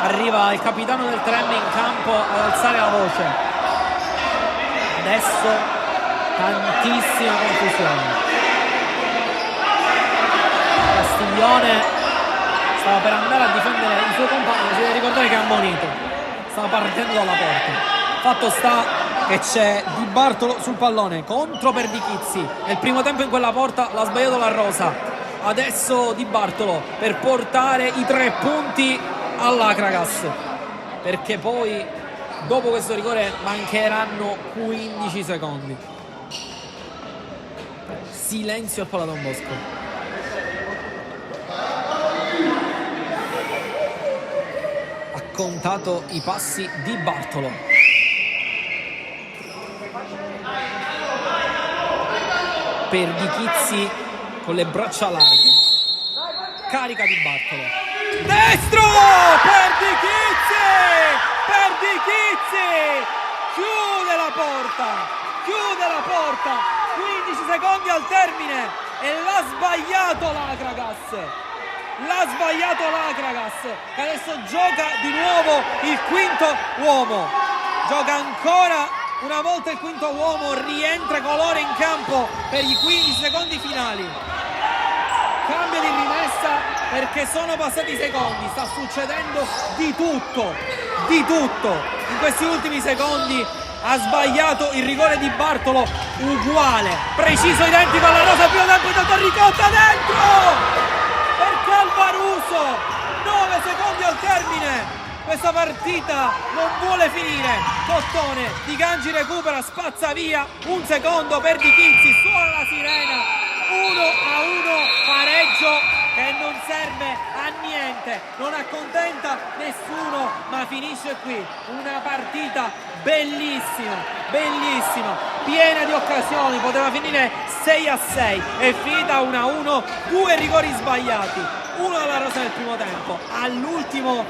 Arriva il capitano del Trem in campo ad alzare la voce. Adesso tantissima confusione. Castiglione stava per andare a difendere i suoi compagni, si deve ricordare che è ammonito, stava partendo dalla porta. Fatto sta che c'è Di Bartolo sul pallone, contro per Di Chizzi. Nel primo tempo in quella porta l'ha sbagliato la Rosa. Adesso Di Bartolo per portare i 3 punti all'Agragas, perché poi dopo questo rigore mancheranno 15 secondi. Silenzio al Palla Don Bosco. Contato i passi Di Bartolo. Per Di Chizzi con le braccia larghe. Carica Di Bartolo. Destro per Di Chizzi. Chiude la porta. 15 secondi al termine e l'ha sbagliato l'Agragas. l'ha sbagliato l'Akragas, che adesso gioca di nuovo il quinto uomo, gioca ancora una volta il quinto uomo, rientra Colore in campo per i 15 secondi finali, cambio di rimessa perché sono passati i secondi, sta succedendo di tutto in questi ultimi secondi. Ha sbagliato il rigore di Bartolo, uguale, preciso, identico alla rosa, primo tempo intanto Ricotta dentro per Calvaruso, 9 secondi al termine, questa partita non vuole finire. Cottone, Di Gangi recupera, spazza via, un secondo per Di Chizzi, suona la sirena, 1-1, pareggio che non serve a niente, non accontenta nessuno, ma finisce qui una partita bellissima, piena di occasioni, poteva finire 6-6, è finita 1-1, 2 rigori sbagliati, uno alla rosa nel primo tempo, all'ultimo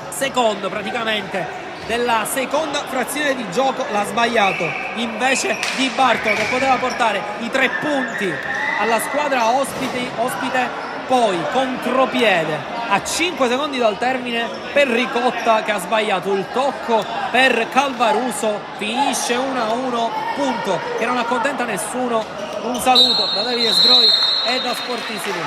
secondo praticamente della seconda frazione di gioco l'ha sbagliato invece Di Bartolo, che poteva portare i 3 punti alla squadra ospite. Poi contropiede a 5 secondi dal termine per Ricotta, che ha sbagliato il tocco per Calvaruso, finisce 1-1, punto che non accontenta nessuno. Un saluto da Davide Sgroi e da Sportissimi.